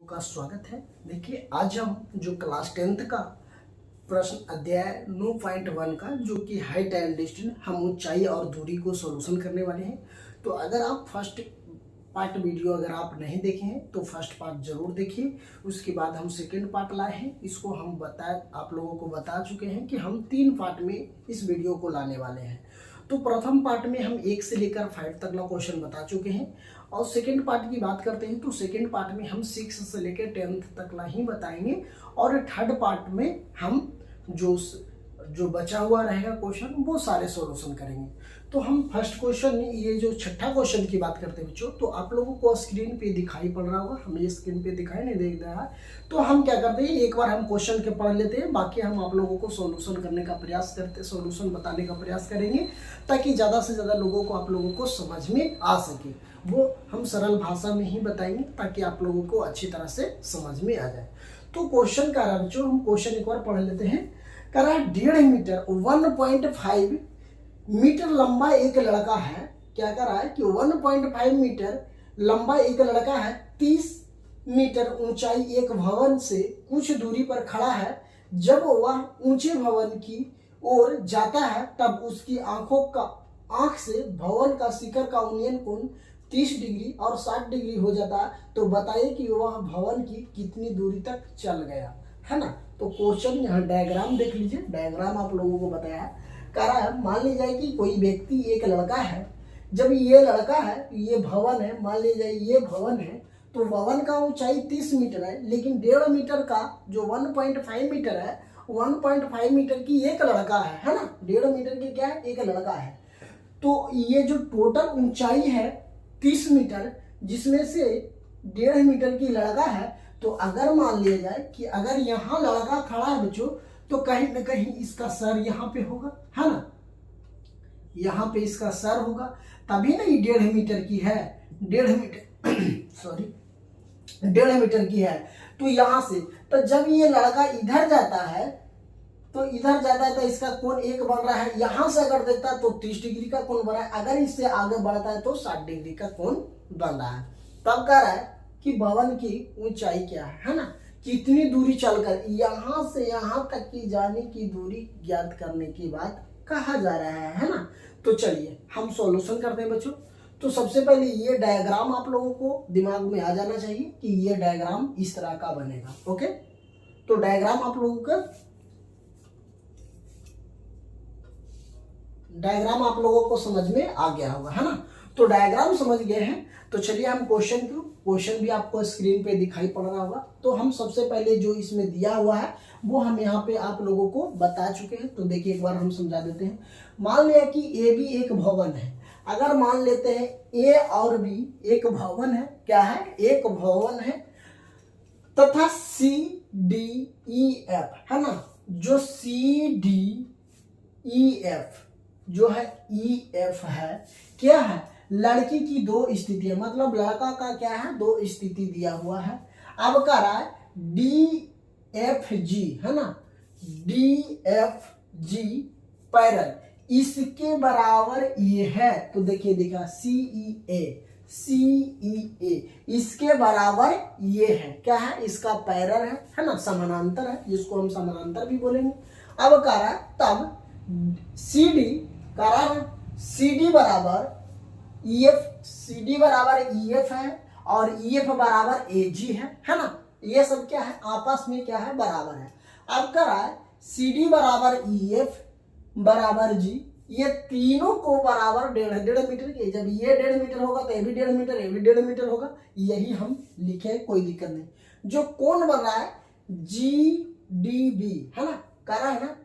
का स्वागत है। देखिए आज हम जो क्लास 10th का प्रश्न अध्याय 9.1 का जो कि हाइट एंड डिस्टेंस हम ऊंचाई और दूरी को सॉल्यूशन करने वाले हैं। तो अगर आप फर्स्ट पार्ट वीडियो अगर आप नहीं देखे हैं तो फर्स्ट पार्ट जरूर देखिए। उसके बाद हम सेकेंड पार्ट लाए हैं, इसको हम आप लोगों को बता चुके हैं कि हम 3 पार्ट में इस वीडियो को लाने वाले हैं। तो प्रथम पार्ट में हम 1 से लेकर 5 तक का क्वेश्चन बता चुके हैं और सेकंड पार्ट की बात करते हैं तो सेकंड पार्ट में हम 6 से लेकर 10th तक ला ही बताएंगे और थर्ड पार्ट में हम जो बचा हुआ रहेगा क्वेश्चन वो सारे सॉल्यूशन करेंगे। तो हम फर्स्ट क्वेश्चन ये जो छठा क्वेश्चन की बात करते हैं बच्चों, तो आप लोगों को स्क्रीन पे दिखाई पड़ रहा होगा, हमें स्क्रीन पे दिखाई नहीं दे रहा है। तो हम क्या करते हैं, एक बार हम क्वेश्चन के पढ़ लेते हैं, बाकी हम आप लोगों को सॉल्यूशन करने का प्रयास करते हैं, सॉल्यूशन बताने का प्रयास करेंगे ताकि ज़्यादा से ज़्यादा लोगों को आप लोगों को समझ में आ सके। वो हम सरल भाषा में ही बताएंगे ताकि आप लोगों को अच्छी तरह से समझ में आ जाए। तो क्वेश्चन का रहा बच्चों, हम क्वेश्चन एक बार पढ़ लेते हैं। कह रहा है 1.5 मीटर 1.5 मीटर लंबा एक लड़का है। क्या कर रहा है कि 1.5 मीटर लंबा एक लड़का है, 30 मीटर ऊंचाई एक भवन से कुछ दूरी पर खड़ा है। जब वह ऊंचे भवन की ओर जाता है तब उसकी आंख से भवन का शिखर का उन्नयन कोण 30 डिग्री और 60 डिग्री हो जाता है। तो बताइए कि वह भवन की कितनी दूरी तक चल गया, है ना। तो क्वेश्चन यहाँ डायग्राम देख लीजिए, डायग्राम आप लोगों को बताया है। कह रहा है मान लीजिए कि कोई व्यक्ति एक लड़का है, जब ये लड़का है ये भवन है, मान लीजिए ये भवन है, तो भवन का ऊंचाई 30 मीटर है, लेकिन 1.5 मीटर का जो 1.5 मीटर है, 1.5 मीटर की एक लड़का है ना, 1.5 मीटर की क्या है, एक लड़का है। तो ये जो टोटल ऊंचाई है 30 मीटर, जिसमें से 1.5 मीटर की लड़का है। तो अगर मान लिया जाए कि अगर यहाँ लड़का खड़ा है बच्चों, तो कहीं ना कहीं इसका सर यहाँ पे होगा, है ना, यहाँ पे इसका सर होगा, तभी ना ये 1.5 मीटर की है, 1.5 मीटर सॉरी 1.5 मीटर की है। तो यहाँ से तो जब ये लड़का इधर जाता है तो इसका कोण 1 बन रहा है। यहाँ से अगर देखता है तो 30 डिग्री का कोण बन रहा है, अगर इससे आगे बढ़ता है तो 60 डिग्री का कोण बन रहा है। तब कह रहा है कि भवन की ऊंचाई क्या है ना, कितनी दूरी चलकर यहाँ से यहाँ तक की जाने की दूरी ज्ञात करने की बात कहा जा रहा है ना। तो चलिए हम सॉल्यूशन करते हैं बच्चों। तो सबसे पहले ये डायग्राम आप लोगों को दिमाग में आ जाना चाहिए कि ये डायग्राम इस तरह का बनेगा। ओके, तो डायग्राम आप लोगों को समझ में आ गया होगा, है ना। तो डायग्राम समझ गए हैं, तो चलिए हम क्वेश्चन भी आपको स्क्रीन पे दिखाई पड़ रहा होगा। तो हम सबसे पहले जो इसमें दिया हुआ है वो हम यहाँ पे आप लोगों को बता चुके हैं। तो देखिए एक बार हम समझा देते हैं। मान लिया कि ए बी एक भवन है। अगर मान लेते हैं ए और बी एक भवन है, क्या है, एक भवन है, तथा सी डी ई एफ, है ना, जो सी डी ई एफ जो है ई एफ है, क्या है, लड़की की 2 स्थितियां, मतलब लड़का का क्या है, 2 स्थिति दिया हुआ है। अब कह रहा है डी एफ जी, है ना, डी एफ जी पैरेलल इसके बराबर ये है। तो देखिए दिखा सी ई ए इसके बराबर ये है, क्या है, इसका पैरेलल है ना, समानांतर है, जिसको हम समानांतर भी बोलेंगे। अब कह रहा है तब सी डी कह रहा है सी डी बराबर ई एफ है और ई एफ बराबर ए जी है ना। ये सब क्या है, आपस में क्या है, बराबर है। अब कह रहा है सी डी बराबर ई एफ बराबर जी, ये तीनों को बराबर 1.5 मीटर के, जब ये 1.5 मीटर होगा तो ये भी 1.5 मीटर, ये भी 1.5 मीटर होगा, यही हम लिखे, कोई दिक्कत नहीं। जो कोण बन रहा है जी डी बी, है ना, कह रहा है ना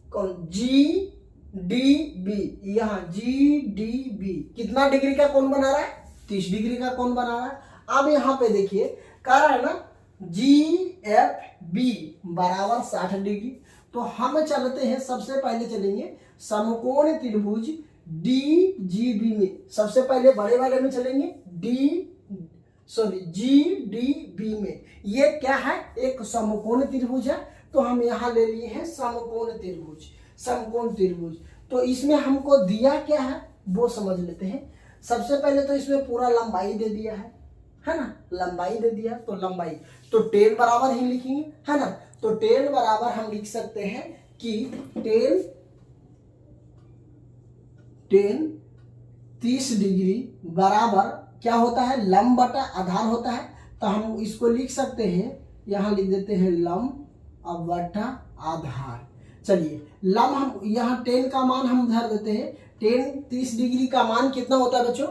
कौन, जी डी बी, यहाँ जी डी बी कितना डिग्री का कोण बना रहा है, 30 डिग्री का कोण बना रहा है। अब यहाँ पे देखिए कह रहा है ना जी एफ बी बराबर 60 डिग्री। तो हम चलते हैं, सबसे पहले चलेंगे समकोण त्रिभुज डी जी बी में, सबसे पहले बड़े वाले में चलेंगे जी डी बी में। ये क्या है, एक समकोण त्रिभुज है, तो हम यहाँ ले लिए हैं समकोण त्रिभुज। तो इसमें हमको दिया क्या है वो समझ लेते हैं। सबसे पहले तो इसमें पूरा लंबाई दे दिया है, है ना, लंबाई दे दिया तो लंबाई, तो 10 बराबर ही लिखेंगे, है ना। तो 10 बराबर हम लिख सकते हैं कि 10 30 डिग्री बराबर क्या होता है, लंब बटा आधार होता है। तो हम इसको लिख सकते हैं, यहाँ लिख देते हैं लंब बटा आधार। चलिए लंब हम यहाँ 10 का मान हम धर देते हैं। 10 30 डिग्री का मान कितना होता है बच्चों,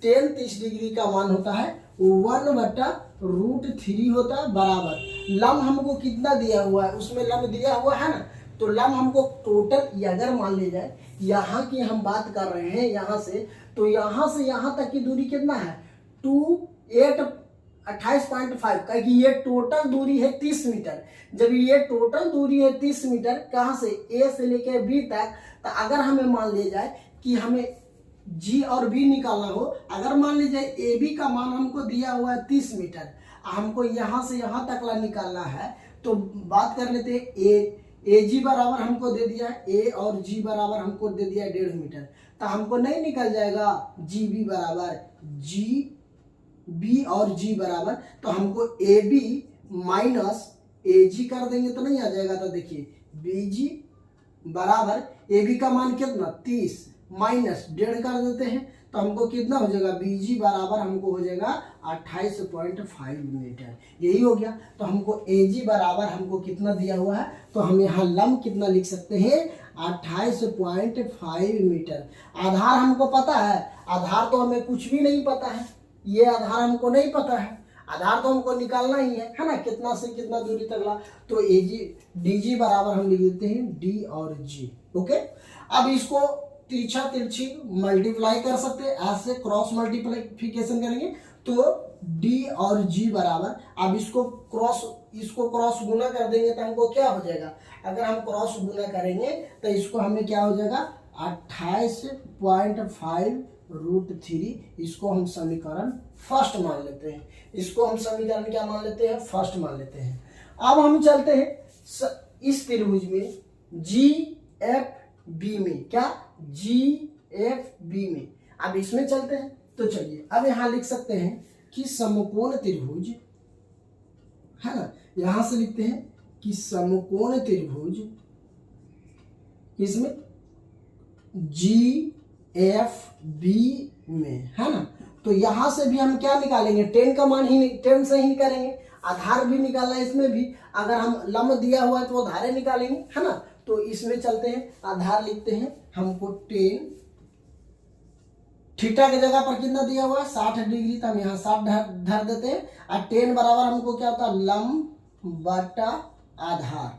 10 30 डिग्री का मान होता है 1/√3 होता है बराबर, लंब हमको कितना दिया हुआ है, उसमें लंब दिया हुआ है ना, तो लंब हमको टोटल, अगर मान ले जाए यहाँ की हम बात कर रहे हैं यहाँ से, तो यहाँ से यहाँ तक की दूरी कितना है 28.5, क्योंकि ये टोटल दूरी है 30 मीटर। जब ये टोटल दूरी है 30 मीटर, कहाँ से, ए से लेकर बी तक, तो अगर हमें मान ले जाए कि हमें जी और बी निकालना हो, अगर मान लीजिए ए बी का मान हमको दिया हुआ है 30 मीटर, हमको यहाँ से यहाँ तक ला निकालना है, तो बात कर लेते हैं ए जी बराबर हमको दे दिया है, ए और जी बराबर हमको दे दिया है 1.5 मीटर, तो हमको नहीं निकल जाएगा जी बी बराबर, जी बी और जी बराबर, तो हमको ए बी माइनस ए जी कर देंगे तो नहीं आ जाएगा। तो देखिए बी जी बराबर ए बी का मान कितना 30 माइनस 1.5 कर देते हैं, तो हमको कितना हो जाएगा, बी जी बराबर हमको हो जाएगा 28.5 मीटर, यही हो गया। तो हमको ए जी बराबर हमको कितना दिया हुआ है, तो हम यहाँ लंब कितना लिख सकते हैं 28.5 मीटर। आधार हमको पता है, आधार तो हमें कुछ भी नहीं पता है, ये आधार हमको नहीं पता है, आधार तो हमको निकालना ही है ना, कितना से कितना दूरी तक ला, तो ए जी डी जी बराबर हम लिख देते हैं डी और जी। ओके, अब इसको तिरछा तिरछी मल्टीप्लाई कर सकते हैं, ऐसे क्रॉस मल्टीप्लिकेशन करेंगे तो डी और जी बराबर, अब इसको क्रॉस गुना कर देंगे तो हमको क्या हो जाएगा, अगर हम क्रॉस गुना करेंगे तो इसको हमें क्या हो जाएगा 28.5√3, इसको हम समीकरण फर्स्ट मान लेते हैं, इसको हम समीकरण क्या मान लेते हैं, फर्स्ट मान लेते हैं। अब हम चलते हैं इस त्रिभुज में जी एफ बी में, क्या जी एफ बी में, अब इसमें चलते हैं। तो चलिए अब यहाँ लिख सकते हैं कि समकोण त्रिभुज, है ना, यहां से लिखते हैं कि समकोण त्रिभुज इसमें जी एफ बी में, है ना, तो यहां से भी हम क्या निकालेंगे 10 का मान ही 10 से ही निकालेंगे, आधार भी निकालना है इसमें भी, अगर हम लंब दिया हुआ है तो आधार निकालेंगे, है ना। तो इसमें चलते हैं, आधार लिखते हैं, हमको 10 थीटा की जगह पर कितना दिया हुआ है 60 डिग्री, तो हम यहाँ 60 धर देते हैं, और 10 बराबर हमको क्या होता है लंब बटा आधार,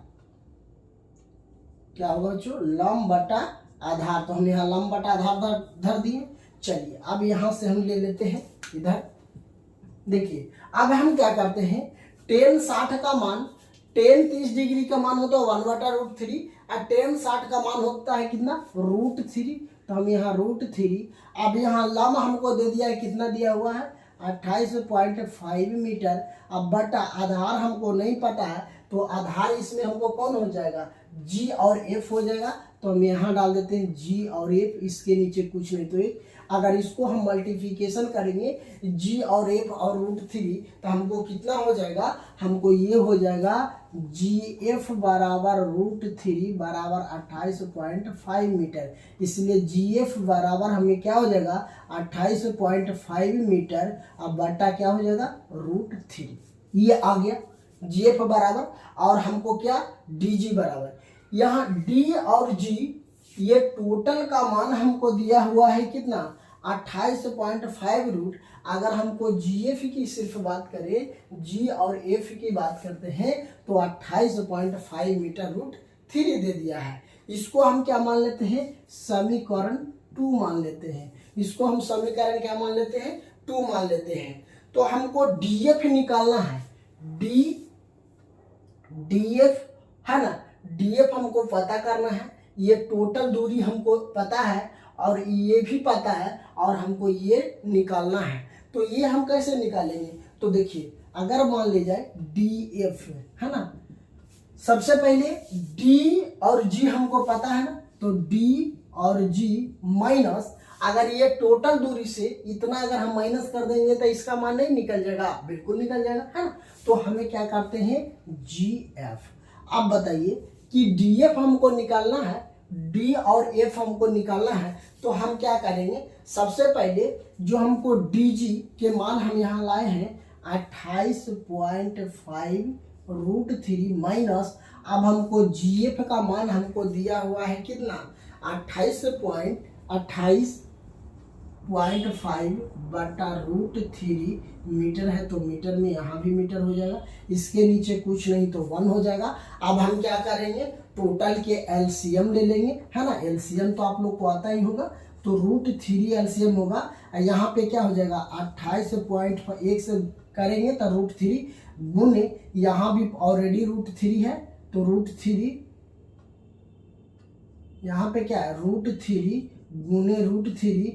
क्या होगा बच्चों लंब बटा आधार, तो हम यहाँ लंब बटा आधार धर दिए। चलिए अब यहाँ से हम ले लेते हैं इधर, देखिए अब हम क्या करते हैं 10 60 का मान, 10 30 डिग्री का मान होता है 1/√3, और 10 60 का मान होता है कितना √3, तो हम यहाँ √3, अब यहाँ लंब हमको दे दिया है, कितना दिया हुआ है 28.5 मीटर, अब बटा आधार हमको नहीं पता है, तो आधार इसमें हमको कौन हो जाएगा जी और एफ हो जाएगा, तो हम यहाँ डाल देते हैं जी और एफ, इसके नीचे कुछ नहीं तो एक, अगर इसको हम मल्टीप्लिकेशन करेंगे जी और एफ और √3, तो हमको कितना हो जाएगा, हमको ये हो जाएगा जी एफ बराबर √3 बराबर 28.5 मीटर, इसलिए जी एफ बराबर हमें क्या हो जाएगा 28.5 मीटर, अब बटा क्या हो जाएगा √3, ये आ गया जी एफ बराबर, और हमको क्या डी जी बराबर, यहाँ डी और जी ये टोटल का मान हमको दिया हुआ है कितना 28.5 अगर हमको जी एफ की सिर्फ बात करें, जी और एफ की बात करते हैं, तो 28.5 मीटर √3 दे दिया है। इसको हम क्या मान लेते हैं समीकरण 2 मान लेते हैं, इसको हम समीकरण क्या मान लेते हैं 2 मान लेते हैं। तो हमको डी एफ निकालना है, डी एफ है ना, डी एफ हमको पता करना है, ये टोटल दूरी हमको पता है और ये भी पता है, और हमको ये निकालना है। तो ये हम कैसे निकालेंगे, तो देखिए अगर मान ले जाए डी एफ है ना, सबसे पहले डी और जी हमको पता है ना, तो डी और जी माइनस, अगर ये टोटल दूरी से इतना अगर हम माइनस कर देंगे तो इसका मान नहीं निकल जाएगा, बिल्कुल निकल जाएगा, है ना। तो हमें क्या करते हैं, GF। अब बताइए कि DF हमको निकालना है, D और F हमको निकालना है, तो हम क्या करेंगे, सबसे पहले जो हमको DG के मान हम यहाँ लाए हैं 28.5√3 माइनस, अब हमको GF का मान हमको दिया हुआ है कितना, 28.5/√3 मीटर है, तो मीटर में यहाँ भी मीटर हो जाएगा, इसके नीचे कुछ नहीं तो 1 हो जाएगा। अब हम क्या करेंगे, टोटल के LCM ले लेंगे, है ना। LCM तो आप लोग को आता ही होगा, तो √3 LCM होगा, यहाँ पे क्या हो जाएगा 28.1 से करेंगे तो √3 गुने, यहाँ भी ऑलरेडी √3 है, तो √3 यहाँ पे क्या है, √3 गुने √3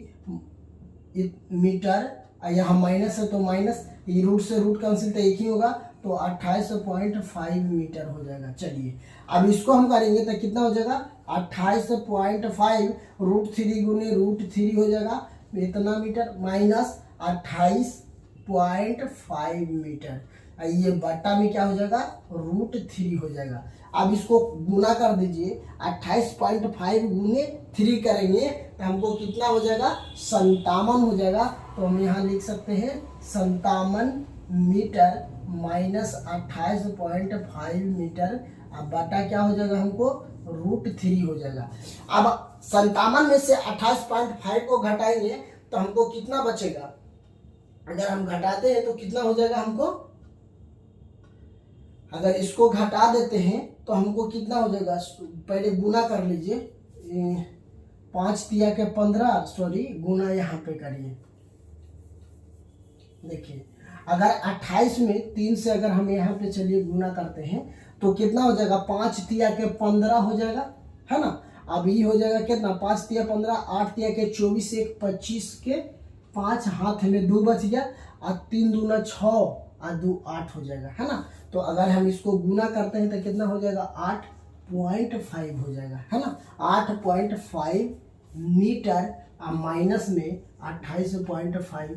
मीटर, यहाँ माइनस है तो माइनस, ये रूट से रूट कैंसिल तो एक ही होगा, तो 28.5 मीटर हो जाएगा। चलिए अब इसको हम करेंगे तो कितना हो जाएगा, 28.5 √3 गुने √3 हो जाएगा इतना मीटर, माइनस 28.5 मीटर, ये बट्टा में क्या हो जाएगा, √3 हो जाएगा। अब इसको गुना कर दीजिए, 28.5 गुने 3 करेंगे तो हमको कितना हो जाएगा, 57 हो जाएगा। तो हम यहाँ लिख सकते हैं 57 मीटर माइनस 28.5 मीटर, अब बटा क्या हो जाएगा हमको, √3 हो जाएगा। अब 57 में से 28.5 को घटाएंगे तो हमको कितना बचेगा, अगर हम घटाते हैं तो कितना हो जाएगा हमको, अगर इसको घटा देते हैं तो हमको कितना हो जाएगा, पहले गुना कर लीजिए, 5 तिया के 15, सॉरी गुना यहाँ पे करिए, देखिए अगर 28 में 3 से अगर हम यहाँ पे चलिए गुना करते हैं तो कितना हो जाएगा, 5 तिया के 15 हो जाएगा, है ना। अब ये हो जाएगा कितना, 5 तिया 15, 8 तिया के 24, 1 25 के 5 हाथ में 2 बच गया, और 3 दूना 6 और 2 8 हो जाएगा, है ना। तो अगर हम इसको गुना करते हैं तो कितना हो जाएगा, 8.5 हो जाएगा, है ना। 8.5 मीटर माइनस में 28.5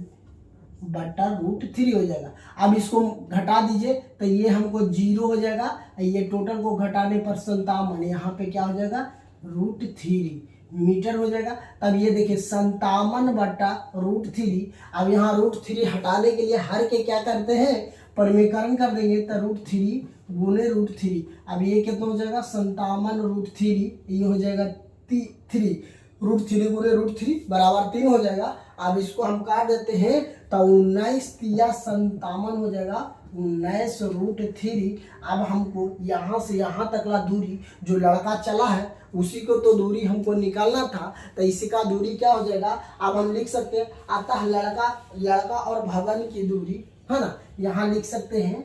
बटा √3 हो जाएगा। अब इसको घटा दीजिए तो ये हमको 0 हो जाएगा, ये टोटल को घटाने पर 57, यहाँ पे क्या हो जाएगा, √3 मीटर हो जाएगा। तब ये देखिए 57 बटा √3, अब यहाँ √3 हटाने के लिए हर के क्या करते हैं, परिमेयकरण कर देंगे तो √3 गुने √3, अब ये कितना हो जाएगा, 57 √3, ये हो जाएगा 3, √3 गुने √3 बराबर 3 हो जाएगा। अब इसको हम काट देते हैं तो 19 तिया 57 हो जाएगा, 19 √3। अब हमको यहाँ से यहाँ तक ला दूरी जो लड़का चला है उसी को तो दूरी हमको निकालना था, तो इसी का दूरी क्या हो जाएगा, अब हम लिख सकते हैं अतः लड़का और भवन की दूरी, है ना। यहाँ लिख सकते हैं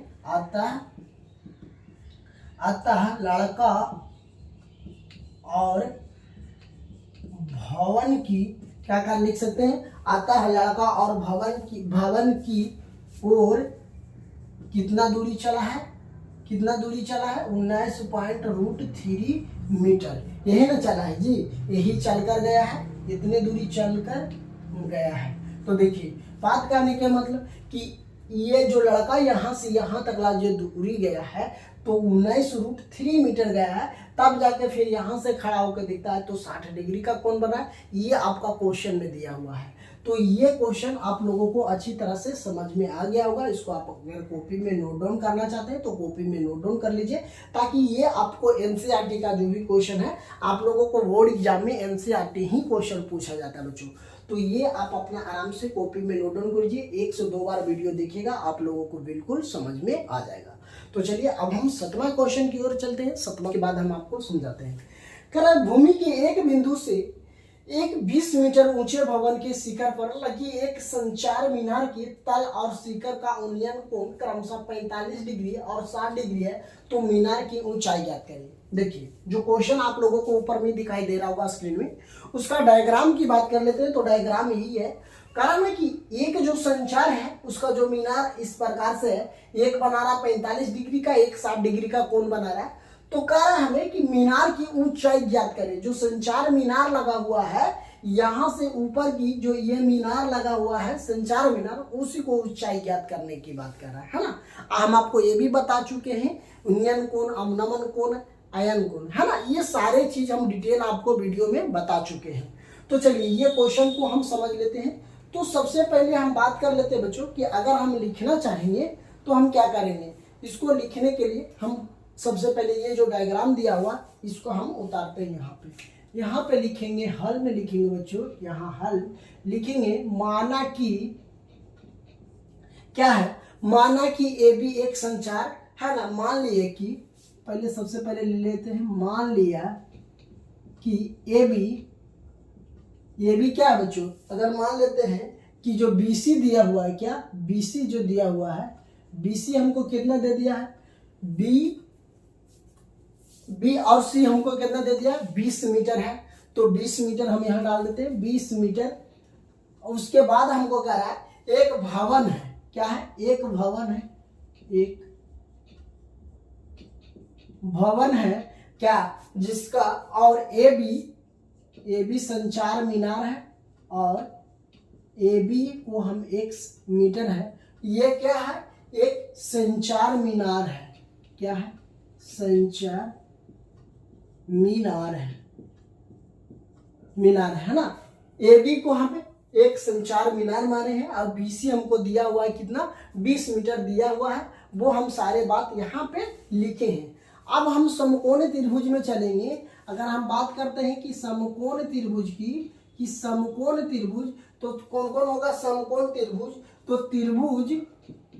अतः लड़का और भवन की, क्या क्या लिख सकते हैं, अतः लड़का और भवन की ओर कितना दूरी चला है, 19.3 मीटर, यही ना चला है जी, यही चलकर गया है, इतने दूरी चलकर गया है। तो देखिए बात करने के मतलब कि ये जो लड़का यहाँ से यहाँ तक ला जो दूरी गया है तो 19√3 मीटर गया है, तब जाके फिर यहाँ से खड़ा होकर दिखता है तो 60 डिग्री का कोण बना है। ये आपका क्वेश्चन में दिया हुआ है, तो ये क्वेश्चन आप लोगों को अच्छी तरह से समझ में आ गया होगा। इसको आप अगर कॉपी में नोट डाउन करना चाहते हैं तो कॉपी में नोट डाउन कर लीजिए, ताकि ये आपको एनसीईआरटी का जो भी क्वेश्चन है, आप लोगों को बोर्ड एग्जाम में एनसीईआरटी ही क्वेश्चन पूछा जाता है बच्चों। तो ये आप अपना आराम से कॉपी में नोट डाउन कर लीजिए, 1 से 2 बार वीडियो देखिएगा, आप लोगों को बिल्कुल समझ में आ जाएगा। तो चलिए अब हम 7वां क्वेश्चन की ओर चलते हैं। 7वां के बाद हम आपको समझाते हैं। कह रहा है भूमि के एक बिंदु से एक 20 मीटर ऊंचे भवन के शिखर पर लगी एक संचार मीनार की तल और शिखर का उन्नयन कोण क्रमशः 45 डिग्री और 60 डिग्री है, तो मीनार की ऊंचाई ज्ञात करिए। देखिए जो क्वेश्चन आप लोगों को ऊपर में दिखाई दे रहा होगा स्क्रीन में, उसका डायग्राम की बात कर लेते हैं। तो डायग्राम यही है, कारण है कि एक जो संचार है उसका जो मीनार इस प्रकार से है, एक बना रहा 45 डिग्री का, एक 60 डिग्री का कोण बना रहा है। तो कह रहा है हमें कि मीनार की ऊंचाई ज्ञात करें। जो संचार मीनार लगा हुआ है यहाँ से ऊपर की जो ये मीनार लगा हुआ है संचार मीनार, उसी को ऊंचाई ज्ञात करने की बात कर रहा है ना। हम आपको ये भी बता चुके हैं उन्नयन कोण, अवनमन कोण, आयन कोण, है ना। ये सारे चीज हम डिटेल आपको वीडियो में बता चुके हैं। तो चलिए ये क्वेश्चन को हम समझ लेते हैं। तो सबसे पहले हम बात कर लेते हैं बच्चों कि अगर हम लिखना चाहेंगे तो हम क्या करेंगे। इसको लिखने के लिए हम सबसे पहले ये जो डायग्राम दिया हुआ इसको हम उतारते हैं। यहाँ पे लिखेंगे, हल में लिखेंगे बच्चों, यहाँ हल लिखेंगे। माना कि क्या है, माना कि ए बी एक संचार है ना। मान लिए कि पहले सबसे पहले ले लेते हैं, मान लिया कि ए बी क्या है बच्चों। अगर मान लेते हैं कि जो बी सी दिया हुआ है, क्या बी सी जो दिया हुआ है, बी सी हमको कितना दे दिया है, बी और सी हमको कितना दे दिया, 20 मीटर है। तो 20 मीटर हम यहाँ डाल देते हैं, 20 मीटर। उसके बाद हमको कह रहा है एक भवन है, क्या है, एक भवन है, एक भवन है क्या, जिसका और ए बी संचार मीनार है और ए बी को हम 1 मीटर है। ये क्या है, एक संचार मीनार है, क्या है, संचार मीनार है ना। ए बी को हमें एक संचार मीनार माने हैं और बी सी हमको दिया हुआ है कितना, 20 मीटर दिया हुआ है। वो हम सारे बात यहाँ पे लिखे हैं। अब हम समकोण त्रिभुज में चलेंगे। अगर हम बात करते हैं कि समकोण त्रिभुज की, कि समकोण त्रिभुज तो कौन कौन होगा समकोण त्रिभुज, तो त्रिभुज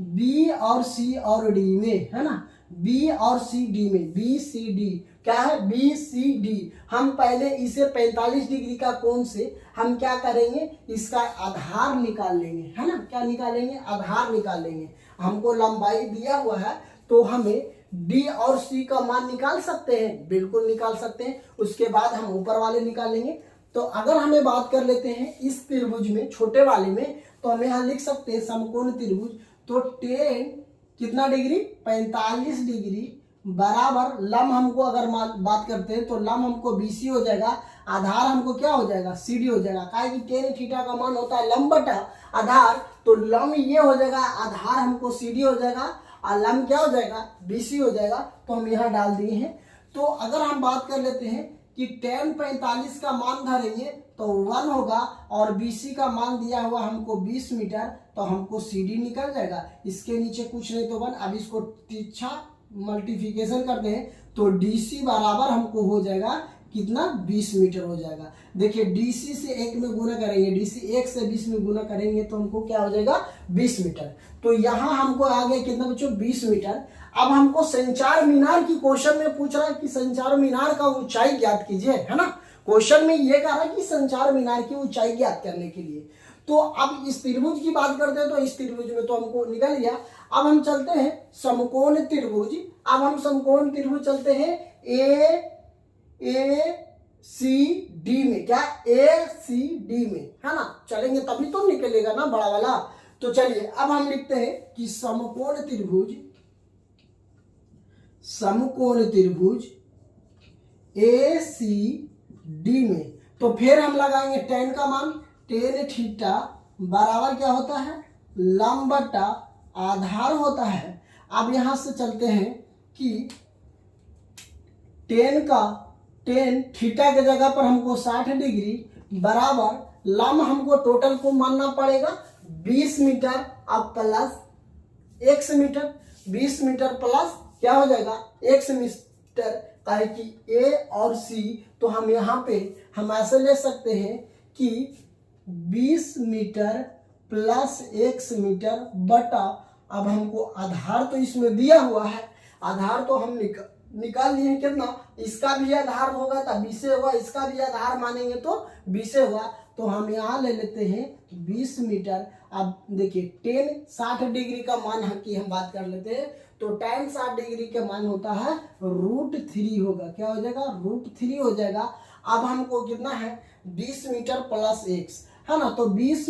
बी और सी और डी में, है ना, बी और सी डी में, बी सी डी, क्या है, बी सी डी। हम पहले इसे 45 डिग्री का कोण से हम क्या करेंगे, इसका आधार निकाल लेंगे, है ना। क्या निकालेंगे, आधार निकाल लेंगे। हमको लंबाई दिया हुआ है तो हमें डी और सी का मान निकाल सकते हैं, बिल्कुल निकाल सकते हैं। उसके बाद हम ऊपर वाले निकालेंगे। तो अगर हमें बात कर लेते हैं इस त्रिभुज में, छोटे वाले में, तो हम यहाँ लिख सकते हैं समकोण त्रिभुज। तो 10 कितना डिग्री, 45 डिग्री बराबर लंब हमको अगर बात करते हैं तो लंब हमको बीसी हो जाएगा, आधार हमको क्या हो जाएगा, सीडी हो जाएगा। काहे कि टेन थीटा का मान होता है लंब बटा आधार, तो लंब ये हो जाएगा, आधार हमको सीडी हो जाएगा और लंब क्या हो जाएगा, बीसी हो जाएगा। तो हम यहाँ डाल दिए हैं। तो अगर हम बात कर लेते हैं कि tan 45 का मान धरेंगे तो 1 होगा और BC का मान दिया हुआ हमको 20 मीटर, तो हमको CD निकल जाएगा। इसके नीचे कुछ नहीं तो 1। अब इसको तिरछा मल्टीप्लिकेशन करते हैं तो DC बराबर हमको हो जाएगा कितना, 20 मीटर हो जाएगा। देखिए DC से 1 में गुना करेंगे, DC 1 से 20 में गुना करेंगे तो हमको क्या हो जाएगा, 20 मीटर। तो यहाँ हमको आ गया कितना बच्चों, 20 मीटर। अब हमको संचार मीनार की क्वेश्चन में पूछ रहा है कि संचार मीनार का ऊंचाई ज्ञात कीजिए, है ना। क्वेश्चन में ये कह रहा है कि संचार मीनार की ऊंचाई ज्ञात करने के लिए। तो अब इस त्रिभुज की बात करते हैं तो इस त्रिभुज में तो हमको निकल गया। अब हम चलते हैं समकोण त्रिभुज। अब हम समकोण त्रिभुज चलते हैं ए सी डी में, क्या ए सी डी में, है ना। चलेंगे तभी तो निकलेगा ना बड़ा वाला। तो चलिए अब हम लिखते हैं कि समकोण त्रिभुज ए सी डी में। तो फिर हम लगाएंगे tan का मान, tan थीटा बराबर क्या होता है, लंब बटा आधार होता है। अब यहां से चलते हैं कि tan थीटा के जगह पर हमको 60 डिग्री बराबर लंब हमको टोटल को मानना पड़ेगा 20 मीटर अब plus x metre, 20 metre plus क्या हो जाएगा, x मीटर। काहे कि a और c, तो हम यहाँ पे हम ऐसे ले सकते हैं कि 20 मीटर प्लस x मीटर बटा, अब हमको आधार तो इसमें दिया हुआ है, आधार तो हम निकाल लिए कितना, इसका भी आधार होगा तो 20 होगा, इसका भी आधार मानेंगे तो 20 होगा। तो हम यहाँ ले लेते हैं 20 मीटर। अब देखिए tan 60 डिग्री का मान की हम बात कर लेते हैं। तो tan 60 डिग्री का मान होता है √3 होगा, क्या हो जाएगा, √3 हो जाएगा। अब हमको कितना है, 20 मीटर प्लस x, है ना। तो 20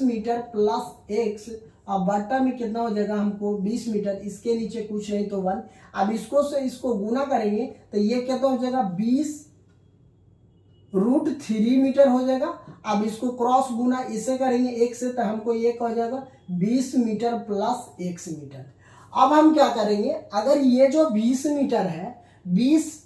मीटर प्लस x, अब बट्टा में कितना हो जाएगा हमको 20 मीटर, इसके नीचे कुछ नहीं तो 1। अब इसको से इसको गुना करेंगे तो ये कितना हो जाएगा, 20 √3 मीटर हो जाएगा। अब इसको क्रॉस गुना इसे करेंगे 1 से, तो हमको ये हो जाएगा 20 मीटर प्लस x मीटर। अब हम क्या करेंगे, अगर ये जो 20 मीटर है 20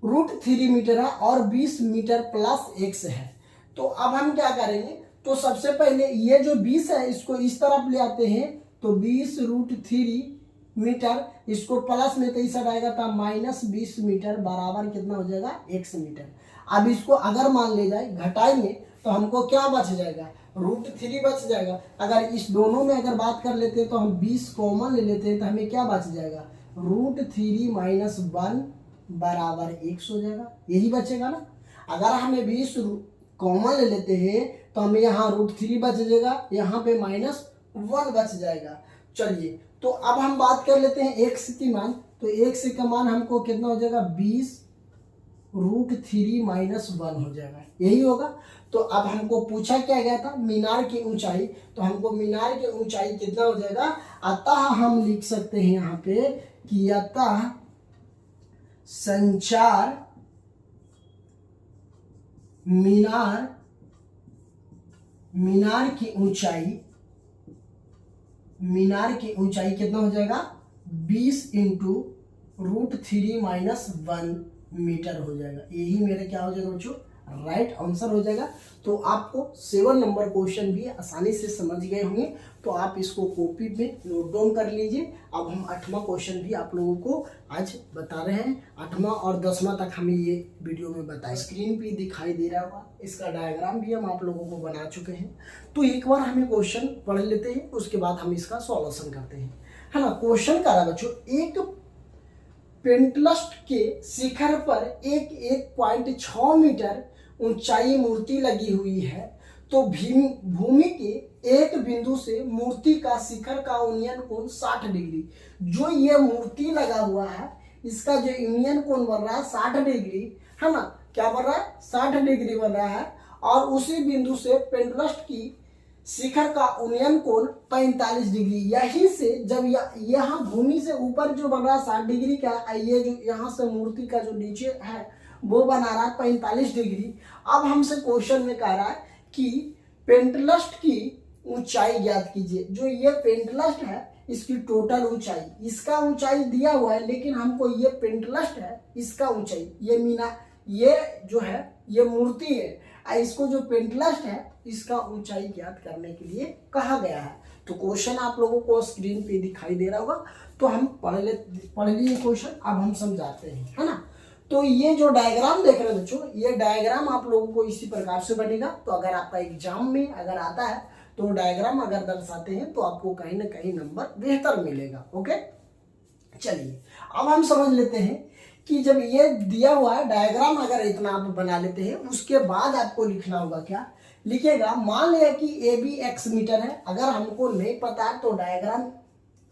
√3 मीटर है और 20 मीटर प्लस x है, तो अब हम क्या करेंगे, तो सबसे पहले ये जो 20 है इसको इस तरफ ले आते हैं, तो 20 √3 मीटर, इसको प्लस में तो इस आएगा था -20 मीटर बराबर कितना हो जाएगा x मीटर। अब इसको अगर मान ले जाए घटाएंगे तो हमको क्या बच जाएगा, √3 बच जाएगा। अगर इस दोनों में अगर बात कर लेते हैं तो हम 20 कॉमन ले लेते हैं तो हमें क्या बच जाएगा, √3 - 1 बराबर x हो जाएगा, यही बचेगा ना। अगर हमें 20 कॉमन ले लेते हैं तो हमें यहाँ √3 बच जाएगा, यहाँ पे -1 बच जाएगा। चलिए, तो अब हम बात कर लेते हैं x की मान, तो x का मान हमको कितना हो जाएगा, 20 √3 - 1 हो जाएगा, यही होगा। तो अब हमको पूछा क्या गया था, मीनार की ऊंचाई, तो हमको मीनार की ऊंचाई कितना हो जाएगा, अतः हम लिख सकते हैं यहाँ पे कि अतः संचार मीनार की ऊंचाई कितना हो जाएगा, 20 × √3 - 1 मीटर हो जाएगा। यही मेरे क्या हो जाएगा बच्चों, राइट आंसर हो जाएगा। तो आपको 7 नंबर क्वेश्चन भी आसानी से समझ गए होंगे, तो आप इसको कॉपी में नोट डाउन कर लीजिए। अब हम 8वां क्वेश्चन भी आप लोगों को आज बता रहे हैं। 8वां और 10वां तक हमें ये वीडियो में बताया, स्क्रीन पे दिखाई दे रहा होगा, इसका डायग्राम भी हम आप लोगों को बना चुके हैं। तो एक बार हमें क्वेश्चन पढ़ लेते हैं, उसके बाद हम इसका सॉल्यूशन करते हैं, है ना। क्वेश्चन कह रहा है बच्चों, एक पेंटलस्ट के शिखर पर 1.6 मीटर ऊंचाई मूर्ति लगी हुई है, तो भूमि के एक बिंदु से मूर्ति का शिखर का उन्नयन कोण 60 डिग्री। जो ये मूर्ति लगा हुआ है इसका जो यूनियन कोण बन रहा है 60 डिग्री, है ना, क्या बन रहा है 60 डिग्री बन रहा है। और उसी बिंदु से पेंडुलस्ट की शिखर का उन्नयन कोण 45 डिग्री। यहीं से जब यहाँ भूमि से ऊपर जो बन रहा है 60 डिग्री का, ये जो यहाँ से मूर्ति का जो नीचे है वो बना रहा है 45 डिग्री। अब हमसे क्वेश्चन में कह रहा है कि पेंडुलस्ट की ऊंचाई ज्ञात कीजिए। जो ये पेंडुलस्ट है इसकी टोटल ऊंचाई, इसका ऊंचाई दिया हुआ है, लेकिन हमको ये पेंडुलस्ट है इसका ऊंचाई, ये जो है ये मूर्ति है, इसको जो पेंडुलस्ट है इसका ऊंचाई ज्ञात करने के लिए कहा गया है। तो क्वेश्चन आप लोगों को स्क्रीन पे दिखाई दे रहा होगा, तो हम पढ़ लिए क्वेश्चन, अब हम समझाते हैं, है ना। तो ये जो डायग्राम देख रहे हैं बच्चों, ये डायग्राम आप लोगों को इसी प्रकार से बनेगा। तो अगर आपका एग्जाम में अगर आता है तो डायग्राम अगर दर्शाते हैं तो आपको कहीं ना कहीं नंबर बेहतर मिलेगा। ओके, चलिए अब हम समझ लेते हैं कि जब ये दिया हुआ है डायग्राम, अगर इतना आप बना लेते हैं, उसके बाद आपको लिखना होगा, क्या लिखेगा, मान लिया कि AB x मीटर है। अगर हमको नहीं पता है तो डायग्राम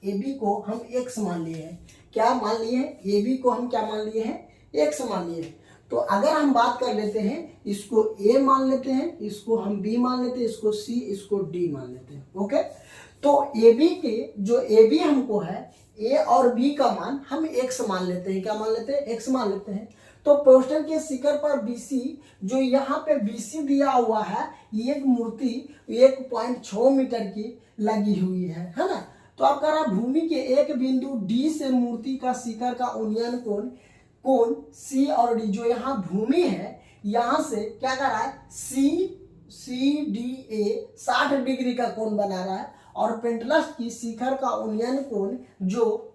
AB को हम x मान लिए हैं, क्या मान लिए हैं, AB को हम क्या मान लिए हैं, x मान लिए हैं। तो अगर हम बात कर लेते हैं, इसको A मान लेते हैं, इसको हम B मान लेते हैं, इसको C, इसको D मान लेते हैं। ओके, तो AB के जो AB हमको है, A और B का मान हम x मान लेते हैं, क्या मान लेते हैं, x मान लेते हैं। तो पोस्टर के शिखर पर BC, जो यहाँ पे BC दिया हुआ है, ये एक मूर्ति 1.6 मीटर की लगी हुई है ना। तो आप कह रहा भूमि के एक बिंदु D से मूर्ति का शिखर का उन्नयन कोण C और D, जो यहाँ भूमि है यहाँ से क्या कर रहा है, CDA 60 डिग्री का कोण बना रहा है, और पेंडुलस्ट की शिखर का उन्नयन कोण जो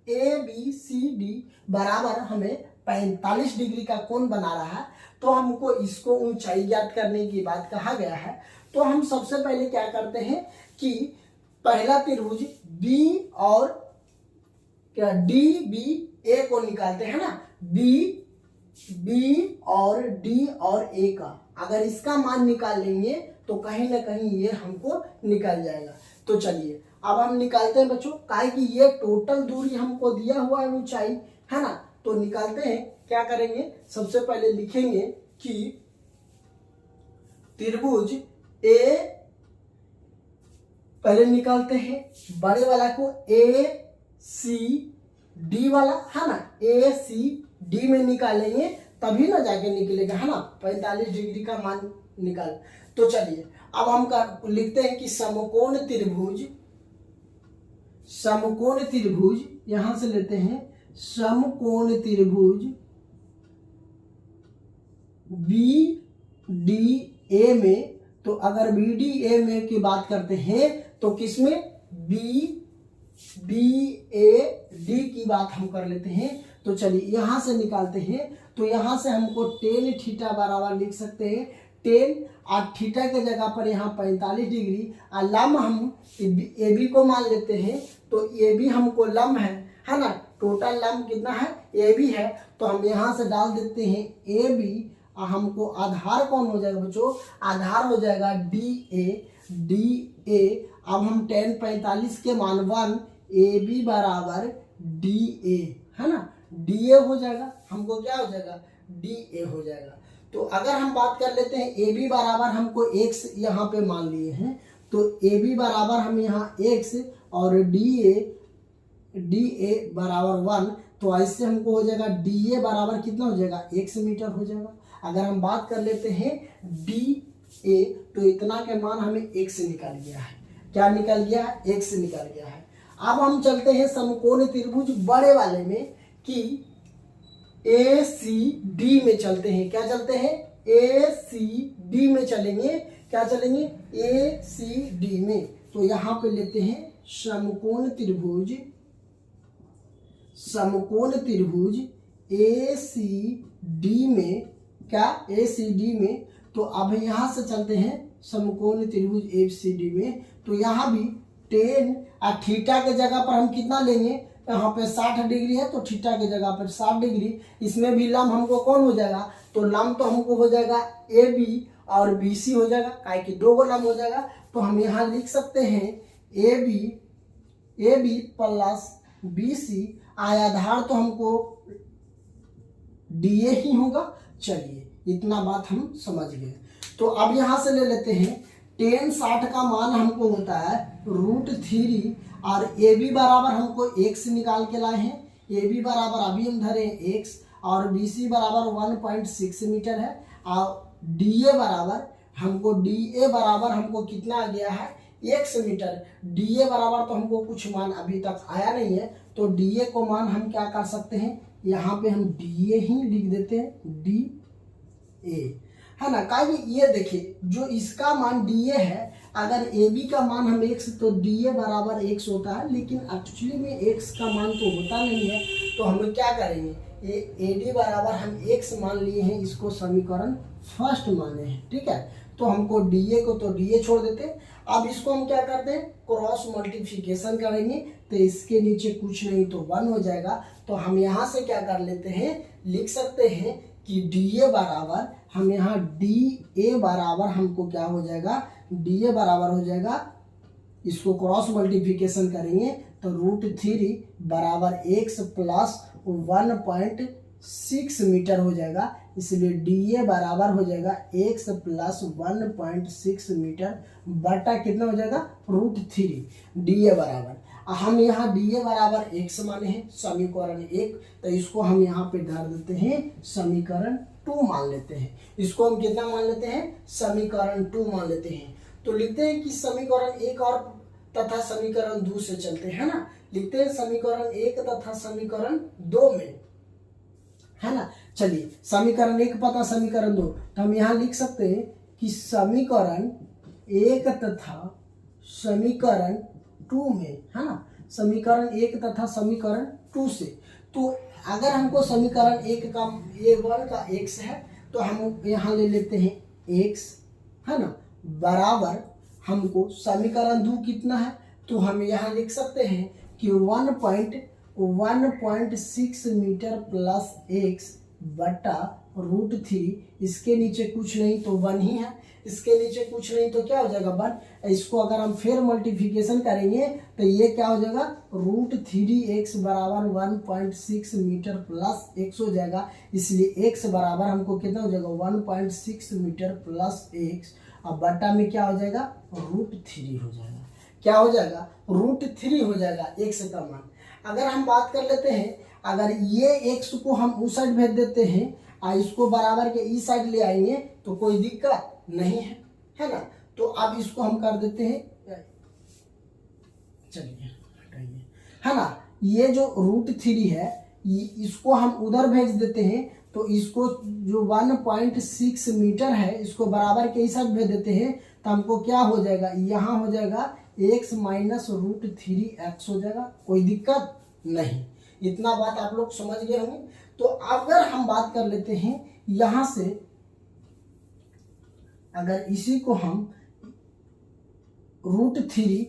ABCD बराबर हमें 45 डिग्री का कोण बना रहा है। तो हमको इसको ऊंचाई ज्ञात करने की बात कहा गया है। तो हम सबसे पहले क्या करते हैं कि पहला त्रिभुज B और क्या DBA को निकालते हैं ना, B और D और A का अगर इसका मान निकाल लेंगे तो कहीं ना कहीं ये हमको निकल जाएगा। तो चलिए अब हम निकालते हैं बच्चों, काहे कि ये टोटल दूरी हमको दिया हुआ है ऊंचाई, है ना। तो निकालते हैं, क्या करेंगे, सबसे पहले लिखेंगे कि त्रिभुज A, पहले निकालते हैं बड़े वाला को ACD वाला, है ना, ACD में निकालेंगे तभी ना जाके निकलेगा, है ना, 45 डिग्री का मान निकाल। तो चलिए अब हम लिखते हैं कि समकोण त्रिभुज, यहां से लेते हैं समकोण त्रिभुज BDA में, तो अगर BDA में की बात करते हैं तो किसमें, BAD की बात हम कर लेते हैं। तो चलिए यहां से निकालते हैं। तो यहां से हमको टेन थीटा बराबर लिख सकते हैं, टेन और थीटा के जगह पर यहाँ 45 डिग्री, और लम्ब हम AB को मान लेते हैं। तो AB हमको लम्ब है ना, टोटल लम्ब कितना है, AB है। तो हम यहाँ से डाल देते हैं AB, और हमको आधार कौन हो जाएगा बच्चों, आधार हो जाएगा DA। अब हम tan 45 के मान 1, AB बराबर DA, है ना, DA हो जाएगा, हमको क्या हो जाएगा, DA हो जाएगा। तो अगर हम बात कर लेते हैं AB बराबर हमको x यहाँ पे मान लिए हैं, तो AB बराबर हम यहाँ x और DA बराबर 1, तो ऐसे हमको हो जाएगा DA बराबर कितना हो जाएगा, x मीटर हो जाएगा। अगर हम बात कर लेते हैं DA, तो इतना के मान हमें x निकल गया है, क्या निकल गया है, x निकल गया है। अब हम चलते हैं समकोण त्रिभुज बड़े वाले में कि ACD में चलते हैं, क्या चलते हैं, ACD में चलेंगे, क्या चलेंगे, ACD में। तो यहाँ पे लेते हैं समकोण त्रिभुज ACD में, क्या ACD में। तो अब यहाँ से चलते हैं समकोण त्रिभुज ACD में। तो यहाँ भी टेन और थीटा के जगह पर हम कितना लेंगे, यहाँ पे 60 डिग्री है, तो थीटा के जगह पर 60 डिग्री। इसमें भी लम्ब हमको कौन हो जाएगा, तो लम्ब तो हमको हो जाएगा AB और BC हो जाएगा, काहे कि दो गो लम्ब हो जाएगा। तो हम यहाँ लिख सकते हैं AB प्लस BC, आधार तो हमको DA ही होगा। चलिए इतना बात हम समझ गए। तो अब यहाँ से ले लेते हैं tan 60 का मान हमको होता है √3, और AB बराबर हमको x निकाल के लाए हैं। AB बराबर अभी हम धरे हैं x, और BC बराबर 1.6 मीटर है, और DA बराबर हमको कितना आ गया है, x मीटर। DA बराबर तो हमको कुछ मान अभी तक आया नहीं है, तो DA को मान हम क्या कर सकते हैं, यहाँ पे हम DA ही लिख देते हैं, DA, है ना। काहे ये देखिए जो इसका मान DA है, अगर AB का मान हम x, तो DA बराबर x होता है, लेकिन एक्चुअली में x का मान तो होता नहीं है। तो हम क्या करेंगे, AD बराबर हम x मान लिए हैं, इसको समीकरण फर्स्ट माने हैं, ठीक है। तो हमको DA को तो DA छोड़ देते हैं। अब इसको हम क्या करते हैं, क्रॉस मल्टीप्लिकेशन करेंगे, तो इसके नीचे कुछ नहीं तो 1 हो जाएगा। तो हम यहाँ से क्या कर लेते हैं, लिख सकते हैं कि DA बराबर हम यहाँ DA बराबर हमको क्या हो जाएगा, DA बराबर हो जाएगा, इसको क्रॉस मल्टीप्लिकेशन करेंगे तो √3 बराबर x प्लस 1.6 मीटर हो जाएगा। इसलिए DA बराबर हो जाएगा x प्लस 1.6 मीटर बटा कितना हो जाएगा, √3। DA बराबर हम यहाँ DA बराबर x माने हैं, समीकरण 1, तो इसको हम यहाँ पे धर देते हैं, समीकरण 2 मान लेते हैं। इसको हम कितना मान लेते हैं, समीकरण 2 मान लेते हैं। तो लिखते हैं कि समीकरण 1 और तथा समीकरण 2 से चलते हैं ना, लिखते हैं समीकरण 1 तथा समीकरण 2 में, है ना। चलिए समीकरण 1 पता समीकरण 2, तो हम यहाँ लिख सकते हैं कि समीकरण 1 तथा समीकरण 2 में, है ना, समीकरण 1 तथा समीकरण 2 से। तो अगर हमको समीकरण 1 का A1 का x है, तो हम यहाँ ले लेते हैं x, है ना, बराबर हमको समीकरण 2 कितना है, तो हम यहाँ लिख सकते हैं कि 1.6 मीटर प्लस x बटा √3, इसके नीचे कुछ नहीं तो 1 ही है, इसके नीचे कुछ नहीं तो क्या हो जाएगा 1। इसको अगर हम फिर मल्टीप्लिकेशन करेंगे तो ये क्या हो जाएगा, √3x बराबर 1.6 मीटर प्लस x हो जाएगा। इसलिए x बराबर हमको कितना हो जाएगा, 1.6 मीटर प्लस x, अब बटा में क्या हो जाएगा, √3 हो जाएगा। क्या हो जाएगा, √3 हो जाएगा x का मान। अगर हम बात कर लेते हैं, अगर ये x को हम उस साइड भेज देते हैं और इसको बराबर के इस साइड ले आएंगे तो कोई दिक्कत नहीं है ना। तो अब इसको हम कर देते हैं, चलिए हटाइए, है ना। ये जो √3 है इसको हम उधर भेज देते हैं, तो इसको जो 1.6 मीटर है इसको बराबर के इस साइड भेज देते हैं, तो हमको क्या हो जाएगा, यहाँ हो जाएगा x माइनस √3x हो जाएगा, कोई दिक्कत नहीं। इतना बात आप लोग समझ गए होंगे। तो अगर हम बात कर लेते हैं यहाँ से, अगर इसी को हम √3